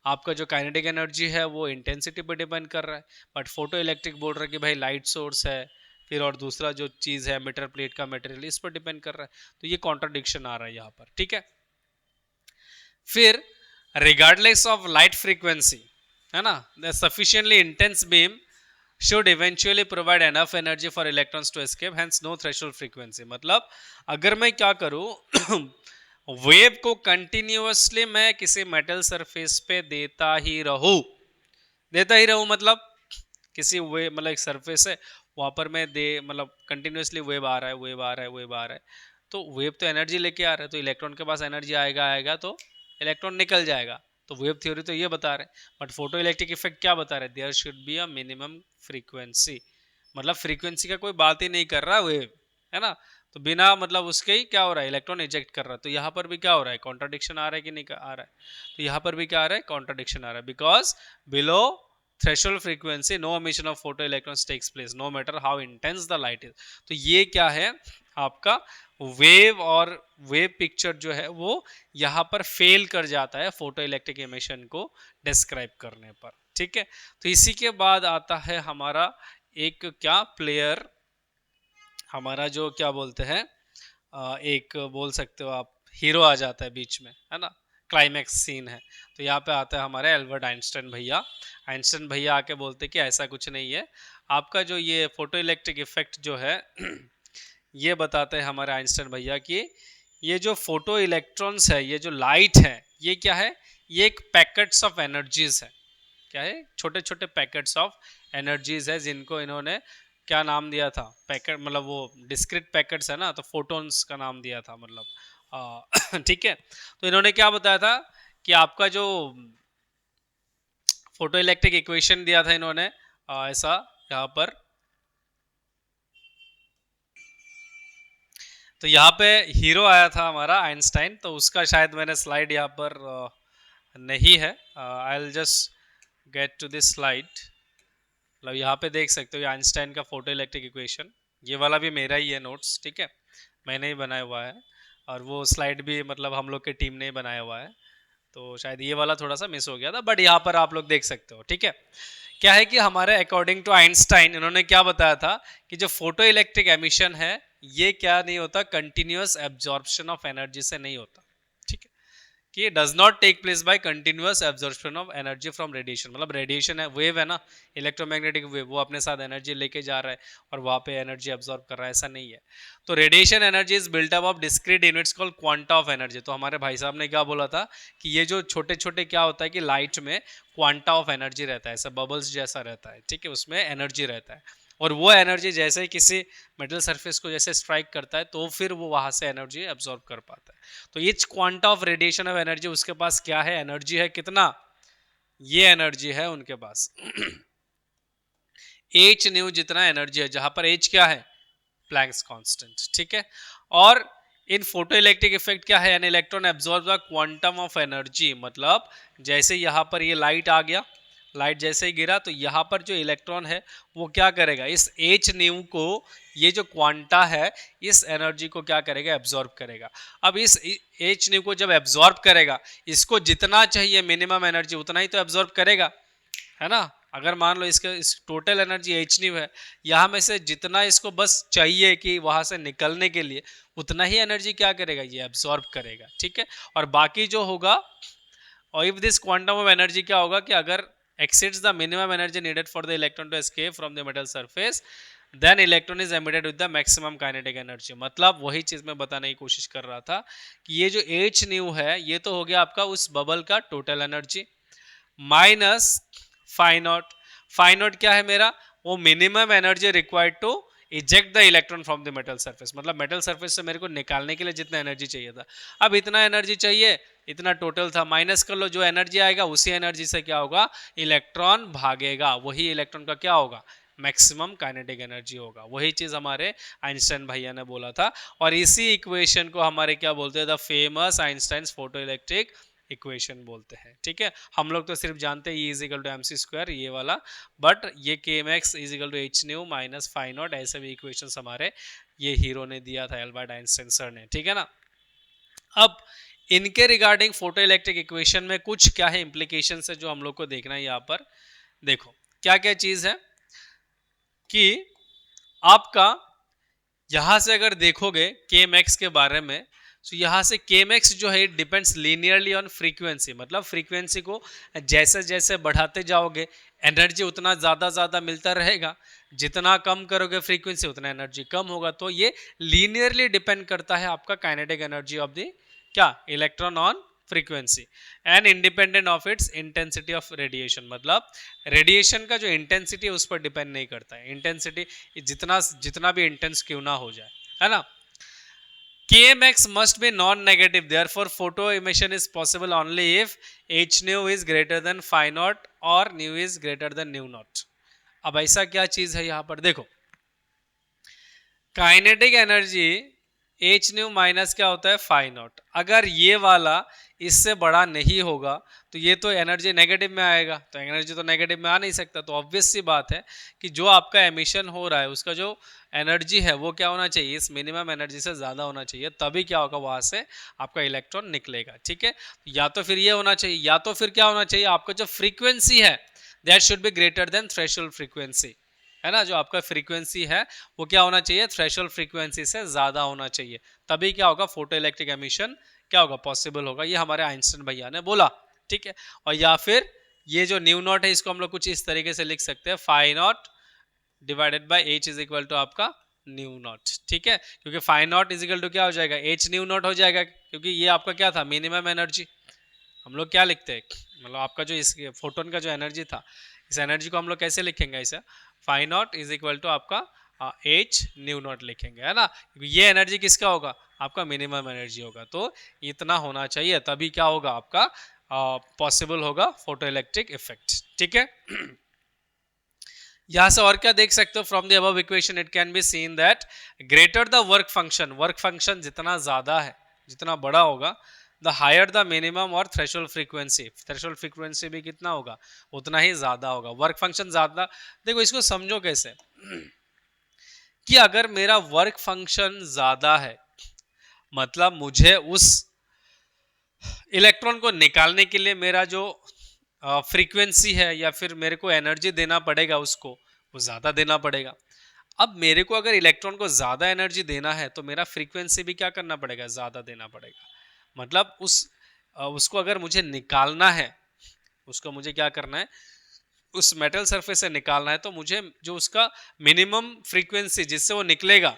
आपका जो काइनेटिक एनर्जी है वो इंटेंसिटी पर डिपेंड कर रहा है, बट फोटो इलेक्ट्रिक बोल रहा है कि भाई लाइट सोर्स है, फिर और दूसरा जो चीज़ है मीटर प्लेट का मटेरियल, इस पर डिपेंड कर रहा है। तो ये कॉन्ट्राडिक्शन आ रहा है यहाँ पर, ठीक है। फिर रिगार्डलेस ऑफ लाइट फ्रीक्वेंसी, है ना, the sufficiently intense beam should eventually provide enough energy for electrons to escape, hence no threshold frequency, मतलब अगर मैं क्या करूं वेव को कंटिन्यूअसली मैं किसी मेटल सरफेस पे देता ही रहूं, मतलब किसी वेव, मतलब एक सरफेस है वहां पर मैं मतलब कंटिन्यूअसली वेव आ रहा है, वेव आ रहा है, वेव आ रहा है, तो वेव तो एनर्जी लेके आ रहा है, तो इलेक्ट्रॉन के पास एनर्जी आएगा आएगा तो इलेक्ट्रॉन निकल जाएगा। तो वेव थ्योरी तो ये बता रहे हैं, बट फोटो इलेक्ट्रिक इफेक्ट क्या बता रहे हैं, there should be a minimum frequency, मतलब फ्रीक्वेंसी का कोई बात ही नहीं कर रहा वेव, है ना। तो बिना मतलब उसके ही क्या हो रहा है, इलेक्ट्रॉन इजेक्ट कर रहा है। तो यहाँ पर भी क्या हो रहा है, कॉन्ट्राडिक्शन आ रहा है कि नहीं आ रहा है, तो यहाँ पर भी क्या आ रहा है, कॉन्ट्राडिक्शन आ रहा है, because below threshold frequency no emission of photo electrons takes place no matter how intense the light is। तो ये क्या है आपका वेव, और वेव पिक्चर जो है वो यहाँ पर फेल कर जाता है फोटो इलेक्ट्रिक एमिशन को डिस्क्राइब करने पर, ठीक है। तो इसी के बाद आता है हमारा एक क्या प्लेयर, हमारा जो क्या बोलते हैं एक बोल सकते हो आप हीरो आ जाता है बीच में, है ना, क्लाइमैक्स सीन है। तो यहाँ पे आता है हमारे एल्बर्ट आइंस्टाइन भैया। आइंस्टाइन भैया आके बोलते कि ऐसा कुछ नहीं है, आपका जो ये फोटो इलेक्ट्रिक इफेक्ट जो है ये बताते हैं हमारे आइंस्टाइन भैया कि ये जो फोटो इलेक्ट्रॉन्स है, ये जो लाइट है, ये क्या है, ये एक पैकेट्स ऑफ एनर्जीज है। क्या है, छोटे छोटे पैकेट्स ऑफ एनर्जीज है, जिनको इन्होंने क्या नाम दिया था, पैकेट मतलब वो डिस्क्रीट पैकेट्स है ना, तो फोटोन्स का नाम दिया था, मतलब ठीक है। तो इन्होंने क्या बताया था कि आपका जो फोटो इलेक्ट्रिक इक्वेशन दिया था इन्होंने ऐसा यहाँ पर, तो यहाँ पे हीरो आया था हमारा आइंस्टाइन, तो उसका शायद मैंने स्लाइड यहाँ पर नहीं है, I will just get to this slide. मतलब यहाँ पे देख सकते हो ये आइंस्टाइन का फोटो इलेक्ट्रिक इक्वेशन, ये वाला भी मेरा ही है नोट्स, ठीक है, मैंने ही बनाया हुआ है, और वो स्लाइड भी मतलब हम लोग के टीम ने ही बनाया हुआ है, तो शायद ये वाला थोड़ा सा मिस हो गया था, बट यहाँ पर आप लोग देख सकते हो, ठीक है। क्या है कि हमारे अकॉर्डिंग टू आइंस्टाइन इन्होंने क्या बताया था कि जो फोटो इलेक्ट्रिक एमिशन है ये क्या नहीं होता, कंटिन्यूअस एब्जॉर्प्शन ऑफ एनर्जी से नहीं होता, ठीक है, कि does not take place by continuous absorption of energy from radiation, मतलब रेडिएशन है, वेव है ना, इलेक्ट्रोमैग्नेटिक वेव, वो अपने साथ एनर्जी लेके जा रहा है और वहां पे एनर्जी एब्जॉर्ब कर रहा है, ऐसा नहीं है। तो radiation energy is built up of discrete units called quanta of energy. तो हमारे भाई साहब ने क्या बोला था कि ये जो छोटे छोटे क्या होता है कि लाइट में क्वांटा ऑफ एनर्जी रहता है, ऐसा बबल्स जैसा रहता है, ठीक है, उसमें एनर्जी रहता है, और वो एनर्जी जैसे ही किसी मेटल सरफेस को जैसे स्ट्राइक करता है तो फिर वो वहां से एनर्जी एब्जॉर्ब कर पाता है। तो ये quanta of radiation of energy, उसके पास क्या है, एनर्जी है कितना, ये एनर्जी है उनके पास एच न्यू जितना एनर्जी है, जहां पर एच क्या है, प्लैंक्स कांस्टेंट, ठीक है। और इन फोटो इलेक्ट्रिक इफेक्ट क्या है, an electron absorb the quantum of energy, मतलब जैसे यहां पर ये लाइट आ गया, लाइट जैसे ही गिरा तो यहाँ पर जो इलेक्ट्रॉन है वो क्या करेगा, इस h न्यू को, ये जो क्वांटा है इस एनर्जी को क्या करेगा, एब्जॉर्ब करेगा। अब इस h न्यू को जब एब्जॉर्ब करेगा, इसको जितना चाहिए मिनिमम एनर्जी उतना ही तो एब्जॉर्ब करेगा, है ना। अगर मान लो इसके इस टोटल एनर्जी h न्यू है, यहाँ में से जितना इसको बस चाहिए कि वहां से निकलने के लिए, उतना ही एनर्जी क्या करेगा, ये एब्जॉर्ब करेगा, ठीक है। और बाकी जो होगा, और if this quantum of energy क्या होगा कि अगर exceeds the minimum energy needed for the electron to escape from the metal surface, then electron is emitted with the maximum kinetic energy। मतलब वही चीज मैं बताने की कोशिश कर रहा था कि ये जो h न्यू है ये तो हो गया आपका उस बबल का total energy minus phi naught. Phi naught क्या है मेरा, वो minimum energy required to eject the electron from the metal surface, मतलब मेटल सरफेस से मेरे को निकालने के लिए जितना एनर्जी चाहिए था, अब इतना एनर्जी चाहिए, इतना टोटल था, माइनस कर लो, जो एनर्जी आएगा उसी एनर्जी से क्या होगा, इलेक्ट्रॉन भागेगा, वही इलेक्ट्रॉन का क्या होगा, मैक्सिमम काइनेटिक एनर्जी होगा। वही चीज हमारे आइंस्टाइन भैया ने बोला था, और इसी इक्वेशन को हमारे क्या बोलते हैं, the famous Einstein photo electric equation बोलते हैं, ठीक है। हम लोग तो सिर्फ जानते हैं E equal to MC square ये वाला, बट ये KMX equal to H nu minus phi naught, ऐसे भी इक्वेशंस हमारे ये हीरो ने दिया था, एल्बर्ट आइंस्टाइन सर ने, ठीक है ना। अब इनके रिगार्डिंग फोटो इलेक्ट्रिक इक्वेशन में कुछ क्या है इंप्लीकेशन है जो हम लोग को देखना है। यहाँ पर देखो क्या क्या चीज है कि आपका यहां से अगर देखोगे KMX के बारे में, तो यहाँ से KMX जो है डिपेंड्स लीनियरली ऑन फ्रीक्वेंसी, मतलब फ्रीक्वेंसी को जैसे जैसे बढ़ाते जाओगे एनर्जी उतना ज़्यादा मिलता रहेगा, जितना कम करोगे फ्रीक्वेंसी उतना एनर्जी कम होगा। तो ये लीनियरली डिपेंड करता है आपका काइनेटिक एनर्जी ऑफ द क्या, electron on frequency and independent of its intensity of radiation, मतलब रेडिएशन का जो इंटेंसिटी है उस पर डिपेंड नहीं करता है, इंटेंसिटी जितना भी इंटेंस क्यों ना हो जाए, है ना। KMX must be non-negative, therefore photo emission is possible only if h nu is greater than phi naught or nu is greater than nu naught। अब ऐसा क्या चीज है यहाँ पर देखो, kinetic energy h nu minus क्या होता है, फाई नॉट। अगर ये वाला इससे बड़ा नहीं होगा तो ये तो एनर्जी नेगेटिव में आएगा, तो एनर्जी तो नेगेटिव में आ नहीं सकता, तो ऑब्वियस सी बात है कि जो आपका एमिशन हो रहा है उसका जो एनर्जी है वो क्या होना चाहिए, इस मिनिमम एनर्जी से ज़्यादा होना चाहिए, तभी क्या होगा, वहाँ से आपका इलेक्ट्रॉन निकलेगा, ठीक है। या तो फिर ये होना चाहिए, या तो फिर क्या होना चाहिए, आपका जो फ्रीक्वेंसी है that should be greater than threshold frequency, है ना। जो आपका फ्रीक्वेंसी है वो क्या होना चाहिए, थ्रेशोल्ड फ्रीक्वेंसी से ज़्यादा होना चाहिए, तभी क्या होगा, फोटो इलेक्ट्रिक एमिशन क्या होगा, पॉसिबल होगा। ये हमारे आइंस्टाइन भैया ने बोला, ठीक है। और या फिर ये जो न्यू नॉट है इसको हम लोग कुछ इस तरीके से लिख सकते हैं, phi naught divided by h is equal to आपका न्यू नॉट, ठीक है। क्योंकि phi naught is equal to क्या हो जाएगा, h न्यू नॉट हो जाएगा, क्योंकि ये आपका क्या था, मिनिमम एनर्जी। हम लोग क्या लिखते हैं, मतलब आपका जो इस फोटोन का जो एनर्जी था, इस एनर्जी को हम लोग कैसे लिखेंगे, ऐसा phi naught is equal to आपका h न्यू नॉट लिखेंगे, है ना। क्योंकि ये एनर्जी किसका होगा, आपका मिनिमम एनर्जी होगा, तो इतना होना चाहिए, तभी क्या होगा आपका पॉसिबल होगा फोटो इलेक्ट्रिक इफेक्ट, ठीक है। यहां से और क्या देख सकते हो, from the above equation it can be seen that greater the work function जितना ज्यादा है, जितना बड़ा होगा, द हायर द मिनिमम और थ्रेशोल्ड फ्रीक्वेंसी भी कितना होगा, उतना ही ज्यादा होगा। वर्क फंक्शन ज्यादा, देखो इसको समझो कैसे कि अगर मेरा वर्क फंक्शन ज्यादा है, मतलब मुझे उस इलेक्ट्रॉन को निकालने के लिए मेरा जो फ्रीक्वेंसी है या फिर मेरे को एनर्जी देना पड़ेगा उसको, वो ज़्यादा देना पड़ेगा। अब मेरे को अगर इलेक्ट्रॉन को ज़्यादा एनर्जी देना है तो मेरा फ्रीक्वेंसी भी क्या करना पड़ेगा, ज़्यादा देना पड़ेगा। मतलब उसको अगर मुझे निकालना है, उसको मुझे क्या करना है, उस मेटल सरफेस से निकालना है, तो मुझे जो उसका मिनिमम फ्रीक्वेंसी जिससे वो निकलेगा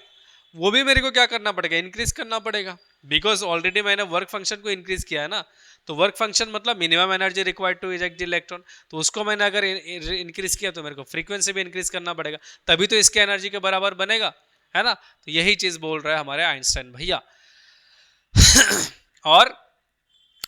वो भी मेरे को क्या करना पड़ेगा, इंक्रीज करना पड़ेगा, बिकॉज ऑलरेडी मैंने वर्क फंक्शन को इंक्रीज किया है ना। तो वर्क फंक्शन मतलब minimum energy required to eject the electron, तो उसको मैंने अगर इंक्रीज किया तो मेरे को फ्रीक्वेंसी भी इंक्रीज करना पड़ेगा, तभी तो इसके एनर्जी के बराबर बनेगा, है ना। तो यही चीज बोल रहा है हमारे आइंस्टाइन भैया। और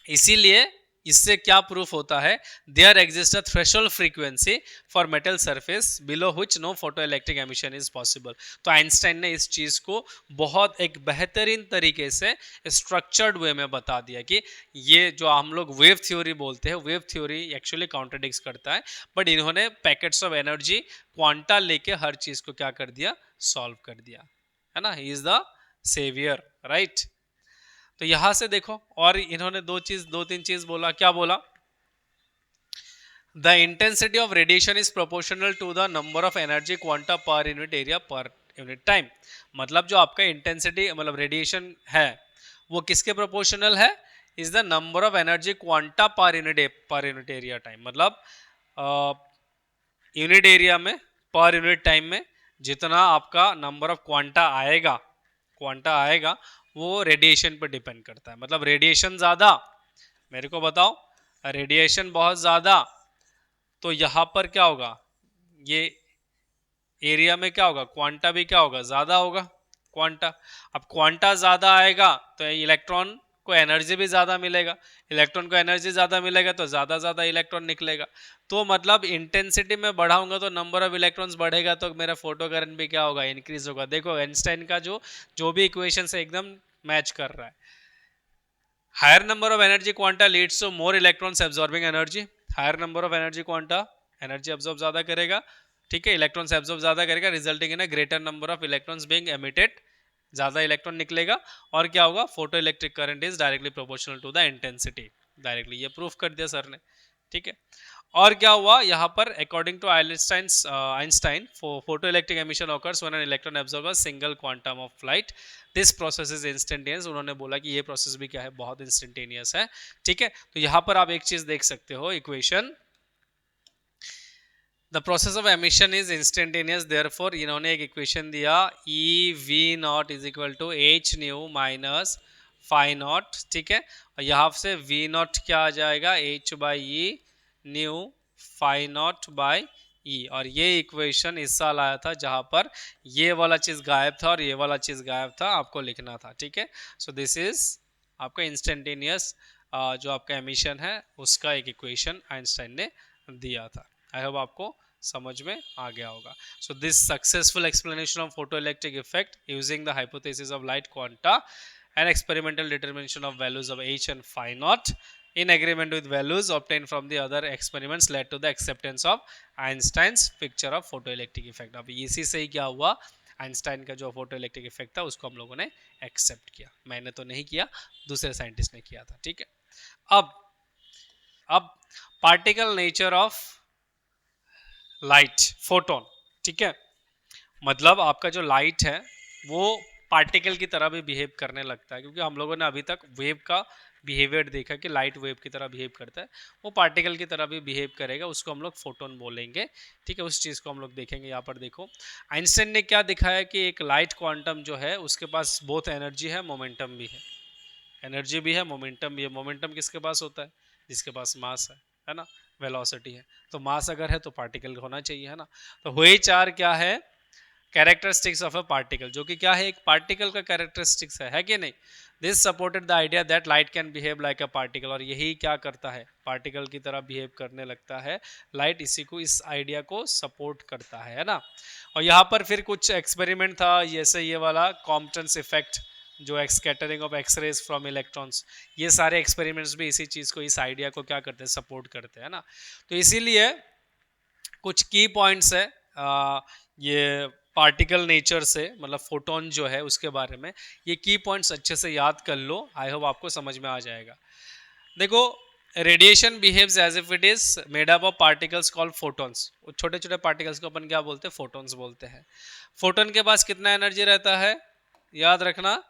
इसीलिए इससे क्या प्रूफ होता है, there exist a threshold frequency for metal surface below which no photo electric emission is possible. तो आइंस्टाइन ने इस चीज को बहुत एक बेहतरीन तरीके से स्ट्रक्चर्ड वे में बता दिया कि ये जो हम लोग वेव थ्योरी बोलते हैं, वेव थ्योरी एक्चुअली कॉन्ट्रडिक्ट करता है, बट इन्होंने पैकेट्स ऑफ एनर्जी क्वांटा लेके हर चीज को क्या कर दिया, सॉल्व कर दिया, है ना। He is the saviour, right. तो यहां से देखो, और इन्होंने दो तीन चीज बोला, क्या बोला, the intensity of radiation is proportional to the number of energy quanta per unit area per unit time. मतलब जो आपका इंटेंसिटी मतलब रेडिएशन है वो किसके प्रोपोर्शनल है, is the number of energy quanta per unit area time. मतलब unit area में पर यूनिट टाइम में जितना आपका नंबर ऑफ क्वांटा आएगा वो रेडिएशन पर डिपेंड करता है। मतलब रेडिएशन ज्यादा, मेरे को बताओ, रेडिएशन बहुत ज्यादा, तो यहां पर क्या होगा, ये एरिया में क्या होगा, क्वांटा भी क्या होगा, ज्यादा होगा क्वांटा। अब क्वांटा ज्यादा आएगा तो इलेक्ट्रॉन को एनर्जी भी ज्यादा मिलेगा, इलेक्ट्रॉन को एनर्जी ज्यादा मिलेगा तो ज्यादा इलेक्ट्रॉन निकलेगा। तो मतलब इंटेंसिटी में बढ़ाऊंगा तो नंबर ऑफ इलेक्ट्रॉन्स बढ़ेगा, तो मेरा फोटो करंट भी क्या होगा, इंक्रीज होगा। देखो आइंस्टाइन का जो भी इक्वेशन से एकदम मैच कर रहा है। Higher number of energy quanta leads to more electrons absorbing energy. Higher number of energy quanta energy absorb ज्यादा करेगा, ठीक है, इलेक्ट्रॉन्स एब्जॉर्ब ज्यादा करेगा, resulting in a greater number of electrons being emitted, ज्यादा इलेक्ट्रॉन निकलेगा। और क्या होगा, photo electric current is directly proportional to the intensity. Directly ये प्रूफ कर दिया सर ने, ठीक है। और क्या हुआ यहाँ पर, according to Einstein photo electric emission occurs when an electron absorbs single quantum of light, this process is instantaneous. उन्होंने बोला कि ये प्रोसेस भी क्या है, बहुत इंस्टेंटेनियस है, ठीक है। तो यहाँ पर आप एक चीज देख सकते हो, equation, the process of emission is instantaneous, therefore इन्होंने एक इक्वेशन दिया, E V naught is equal to H nu minus phi naught, ठीक है। और यहाँ से वी नॉट क्या आ जाएगा, H by E nu phi nought by E. और ये इक्वेशन इस साल आया था जहां पर ये वाला चीज गायब था और ये वाला चीज गायब था, आपको लिखना था, ठीक है। सो दिस इज आपका इंस्टेंटेनियस जो आपका एमिशन है उसका एक इक्वेशन आइंस्टाइन ने दिया था। आई होप आपको समझ में आ गया होगा। So this successful explanation of photo electric effect using the hypothesis of light quanta and experimental determination of values of h and phi naught in agreement with values obtained from the other experiments led to the acceptance of Einstein's picture of photoelectric effect। अब इसी से ही क्या हुआ, Einstein का जो photo electric effect था उसको हम लोगों ने एक्सेप्ट किया। मैंने तो नहीं किया, दूसरे साइंटिस्ट ने किया था, ठीक है। अब particle nature of light, photon, ठीक है। मतलब आपका जो लाइट है वो पार्टिकल की तरह भी बिहेव करने लगता है, क्योंकि हम लोगों ने अभी तक वेव का बिहेवियर देखा कि लाइट वेव की तरह बिहेव करता है, वो पार्टिकल की तरह भी बिहेव करेगा, उसको हम लोग फोटोन बोलेंगे, ठीक है। उस चीज़ को हम लोग देखेंगे। यहाँ पर देखो आइंस्टाइन ने क्या दिखाया कि एक लाइट क्वांटम जो है उसके पास बोथ एनर्जी है, मोमेंटम भी है, एनर्जी भी है, मोमेंटम भी है। मोमेंटम किसके पास होता है, जिसके पास मास है ना, वेलोसिटी है। तो मास अगर है तो पार्टिकल होना चाहिए, है ना। तो हुए चार क्या है, कैरेक्टरिस्टिक्स ऑफ अ पार्टिकल, जो कि क्या है, एक पार्टिकल का कैरेक्टरिस्टिक्स है कि नहीं। This supported the idea that light can behave like a particle, और यही क्या करता है, पार्टिकल की तरह बिहेव करने लगता है लाइट, इसी को, इस आइडिया को सपोर्ट करता है ना। और यहाँ पर फिर कुछ एक्सपेरिमेंट था, जैसे ये वाला कॉम्पटन्स इफेक्ट, जो scattering of X rays from electrons, ये सारे एक्सपेरिमेंट्स भी इसी चीज़ को, इस आइडिया को क्या करते हैं, सपोर्ट करते हैं ना। तो इसीलिए कुछ की पॉइंट्स है ये पार्टिकल नेचर से, मतलब फोटोन जो है उसके बारे में, ये की पॉइंट्स अच्छे से याद कर लो, आई होप आपको समझ में आ जाएगा। देखो radiation behaves as if it is made up of particles called photons. छोटे छोटे पार्टिकल्स को अपन क्या बोलते हैं, फोटोन्स बोलते हैं। फोटोन के पास कितना एनर्जी रहता है, याद रखना,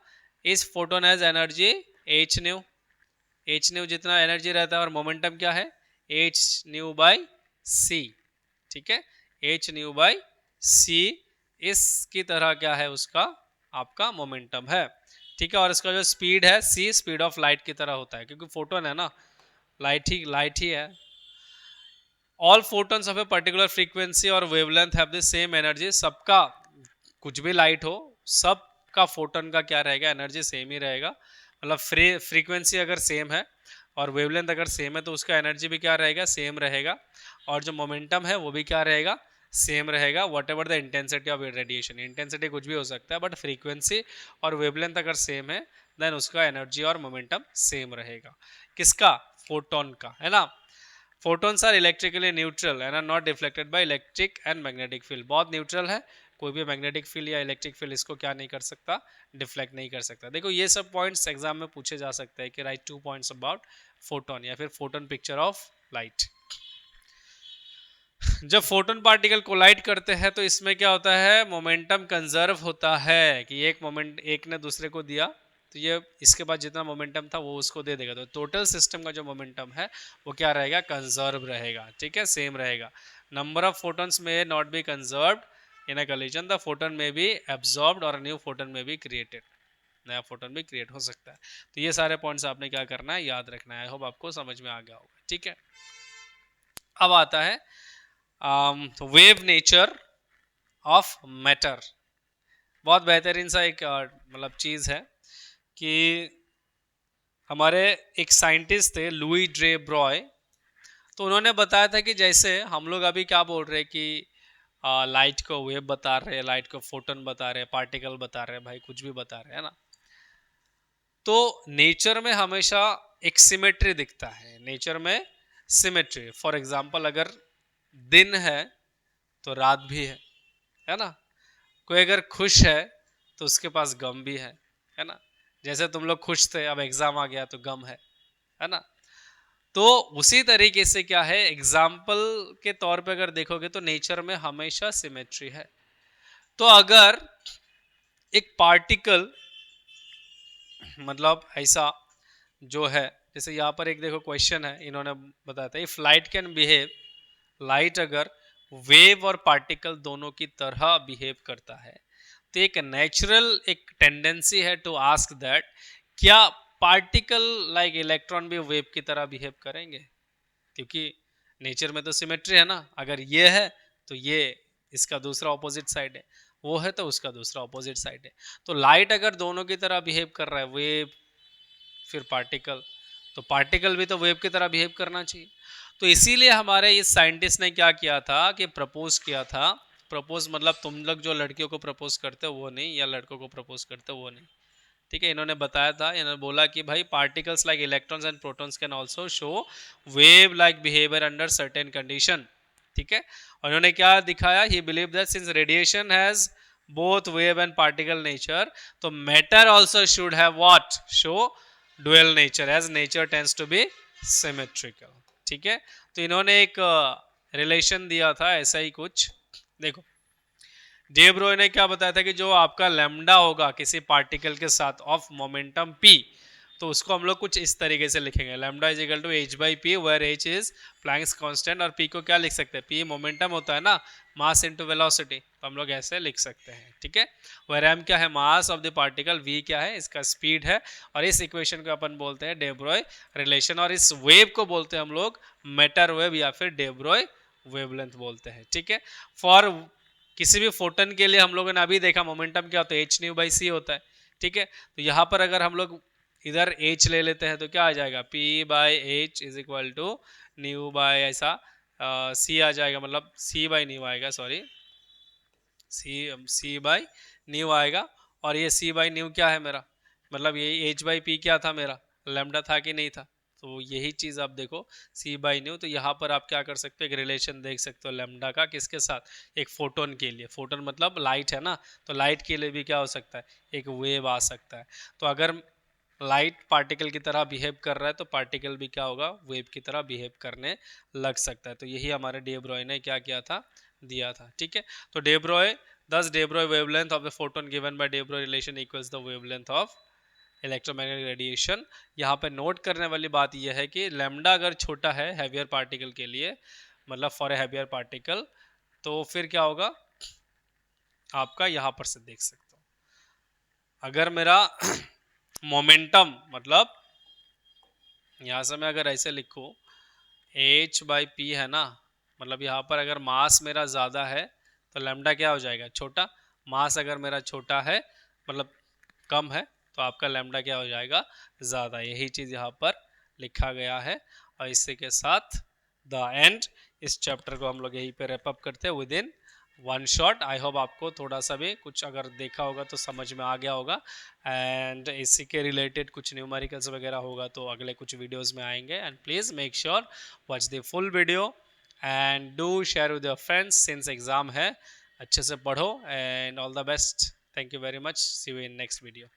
इस photon has energy H new, H new जितना एनर्जी रहता है, और मोमेंटम क्या है, एच न्यू बाई सी, ठीक है, एच न्यू बाई सी, इसकी तरह क्या है उसका आपका मोमेंटम है, ठीक है। और इसका जो स्पीड है सी, स्पीड ऑफ लाइट की तरह होता है, क्योंकि फोटोन है ना, लाइट ही है। All photons of a particular frequency और wavelength have the same energy, सबका कुछ भी लाइट हो, सबका फोटोन का क्या रहेगा, एनर्जी सेम ही रहेगा। मतलब फ्रीक्वेंसी अगर सेम है और वेवलेंथ अगर सेम है तो उसका एनर्जी भी क्या रहेगा, सेम रहेगा, और जो मोमेंटम है वो भी क्या रहेगा, सेम रहेगा, whatever the intensity of radiation. Intensity कुछ भी हो सकता है, बट फ्रीक्वेंसी और वेवलेंथ अगर सेम है देन उसका एनर्जी और मोमेंटम सेम रहेगा। किसका, फोटोन का, है ना। Photons are electrically neutral and are not deflected by electric and magnetic field. बहुत न्यूट्रल है, कोई भी मैग्नेटिक फील्ड या इलेक्ट्रिक फील्ड इसको क्या नहीं कर सकता, डिफ्लेक्ट नहीं कर सकता। देखो ये सब पॉइंट्स एग्जाम में पूछे जा सकते हैं कि राइट 2 पॉइंट्स अबाउट फोटोन या फिर फोटोन पिक्चर ऑफ लाइट। जब फोटोन पार्टिकल कोलाइड करते हैं तो इसमें क्या होता है, मोमेंटम कंजर्व होता है, कि एक मोमेंट एक ने दूसरे को दिया तो ये इसके बाद जितना मोमेंटम था वो उसको दे देगा, तो टोटल सिस्टम का जो मोमेंटम है वो क्या रहेगा, कंजर्व रहेगा, ठीक है, सेम रहेगा। नंबर ऑफ फोटोन्स में not be conserved in a collision, the photon में बी एब्जॉर्ब्ड और न्यू फोटोन में बी क्रिएटेड, नया फोटोन भी क्रिएट हो सकता है। तो ये सारे पॉइंट्स आपने क्या करना है, याद रखना है। आई होप आपको समझ में आ गया होगा, ठीक है। अब आता है वेव नेचर ऑफ मैटर। बहुत बेहतरीन सा एक मतलब चीज है कि हमारे एक साइंटिस्ट थे लुई ड्रे ब्रॉय, तो उन्होंने बताया था कि जैसे हम लोग अभी क्या बोल रहे हैं कि लाइट को वेव बता रहे हैं, लाइट को फोटोन बता रहे हैं, पार्टिकल बता रहे हैं, भाई कुछ भी बता रहे हैं ना, तो नेचर में हमेशा एक सिमेट्री दिखता है, नेचर में सिमेट्री। फॉर एग्जाम्पल अगर दिन है तो रात भी है ना। कोई अगर खुश है तो उसके पास गम भी है ना। जैसे तुम लोग खुश थे, अब एग्जाम आ गया तो गम है ना। तो उसी तरीके से क्या है, एग्जाम्पल के तौर पे अगर देखोगे तो नेचर में हमेशा सिमेट्री है। तो अगर एक पार्टिकल मतलब ऐसा जो है, जैसे यहाँ पर एक देखो क्वेश्चन है, इन्होंने बताया था if light can behave, light अगर वेव और पार्टिकल दोनों की तरह बिहेव करता है तो एक नेचुरल एक टेंडेंसी है टू आस्क दैट क्या पार्टिकल लाइक इलेक्ट्रॉन भी वेव की तरह बिहेव करेंगे, क्योंकि नेचर में तो सिमेट्री है ना। अगर ये है तो ये इसका दूसरा ऑपोजिट साइड है, वो है तो उसका दूसरा ऑपोजिट साइड है। तो लाइट अगर दोनों की तरह बिहेव कर रहा है, वेव फिर पार्टिकल, तो पार्टिकल भी तो वेव की तरह बिहेव करना चाहिए। तो इसीलिए हमारे इस साइंटिस्ट ने क्या किया था कि प्रपोज किया था। प्रपोज मतलब तुम लोग जो लड़कियों को प्रपोज करते हो वो नहीं, या लड़कों को प्रपोज करते हो वो नहीं, ठीक है। इन्होंने बताया था, इन्होंने बोला कि भाई particles like electrons and protons can also show wave like behaviour under certain condition, ठीक है। और इन्होंने क्या दिखाया, he believe that since radiation has both wave and particle nature, तो matter also should have what, show dual nature as nature tends to be symmetrical, ठीक है। तो इन्होंने एक रिलेशन दिया था ऐसा ही कुछ। देखो डे ब्रोय ने क्या बताया था कि जो आपका लैम्डा होगा किसी पार्टिकल के साथ ऑफ मोमेंटम p, तो उसको हम लोग कुछ इस तरीके से लिखेंगे, lambda is equal to h by P, where h is Planck's constant, और p को क्या लिख सकते हैं, p मोमेंटम होता है ना, मास इनटू वेलोसिटी, तो हम लोग ऐसे लिख सकते हैं, ठीक है। वेयर m क्या है, mass of the particle, v क्या है, इसका स्पीड है, और इस इक्वेशन को अपन बोलते हैं डे ब्रोय रिलेशन, और इस वेव को बोलते हैं हम लोग मैटर वेव या फिर डे ब्रोय वेवलेंथ बोलते हैं, ठीक है। फॉर किसी भी फोटन के लिए हम लोगों ने अभी देखा मोमेंटम क्या होता है, एच न्यू बाई सी होता है, ठीक है। तो यहाँ पर अगर हम लोग इधर एच ले लेते हैं तो क्या आ जाएगा, P by H is equal to nu by ऐसा सी आ जाएगा, मतलब सी बाई न्यू आएगा, सॉरी सी बाई न्यू आएगा। और ये सी बाई न्यू क्या है मेरा, मतलब ये एच बाई पी क्या था मेरा, लैम्डा था कि नहीं था, तो यही चीज आप देखो सी बाई न्यू। तो यहाँ पर आप क्या कर सकते हो, एक रिलेशन देख सकते हो लैम्डा का, किसके साथ, एक फोटोन के लिए, फोटोन मतलब लाइट है ना, तो लाइट के लिए भी क्या हो सकता है, एक वेव आ सकता है। तो अगर लाइट पार्टिकल की तरह बिहेव कर रहा है तो पार्टिकल भी क्या होगा, वेव की तरह बिहेव करने लग सकता है। तो यही हमारे डे ब्रॉय ने क्या किया था, दिया था, ठीक है। तो day Broglie thus de Broglie wavelength of the photon given by de Broglie relation equals the wavelength of electromagnetic radiation. यहाँ पे नोट करने वाली बात यह है कि लैम्डा अगर छोटा है हैवियर पार्टिकल के लिए, मतलब फॉर ए हैवियर पार्टिकल, तो फिर क्या होगा, आपका यहाँ पर से देख सकते हो, अगर मेरा मोमेंटम मतलब यहाँ से मैं अगर ऐसे लिखूँ h बाई पी है ना, मतलब यहाँ पर अगर मास मेरा ज़्यादा है तो लैम्डा क्या हो जाएगा, छोटा। मास अगर मेरा छोटा है मतलब कम है तो आपका लैम्डा क्या हो जाएगा, ज़्यादा। यही चीज़ यहाँ पर लिखा गया है। और इसी के साथ द एंड, इस चैप्टर को हम लोग यहीं पे रैप अप करते हैं with in one shot. I hope आपको थोड़ा सा भी कुछ अगर देखा होगा तो समझ में आ गया होगा। एंड इसी के रिलेटेड कुछ न्यूमेरिकल्स वगैरह होगा तो अगले कुछ वीडियोस में आएंगे। And please make sure watch the full video and do share with your friends since exam है। अच्छे से पढ़ो and all the best. Thank you very much. See you in next video.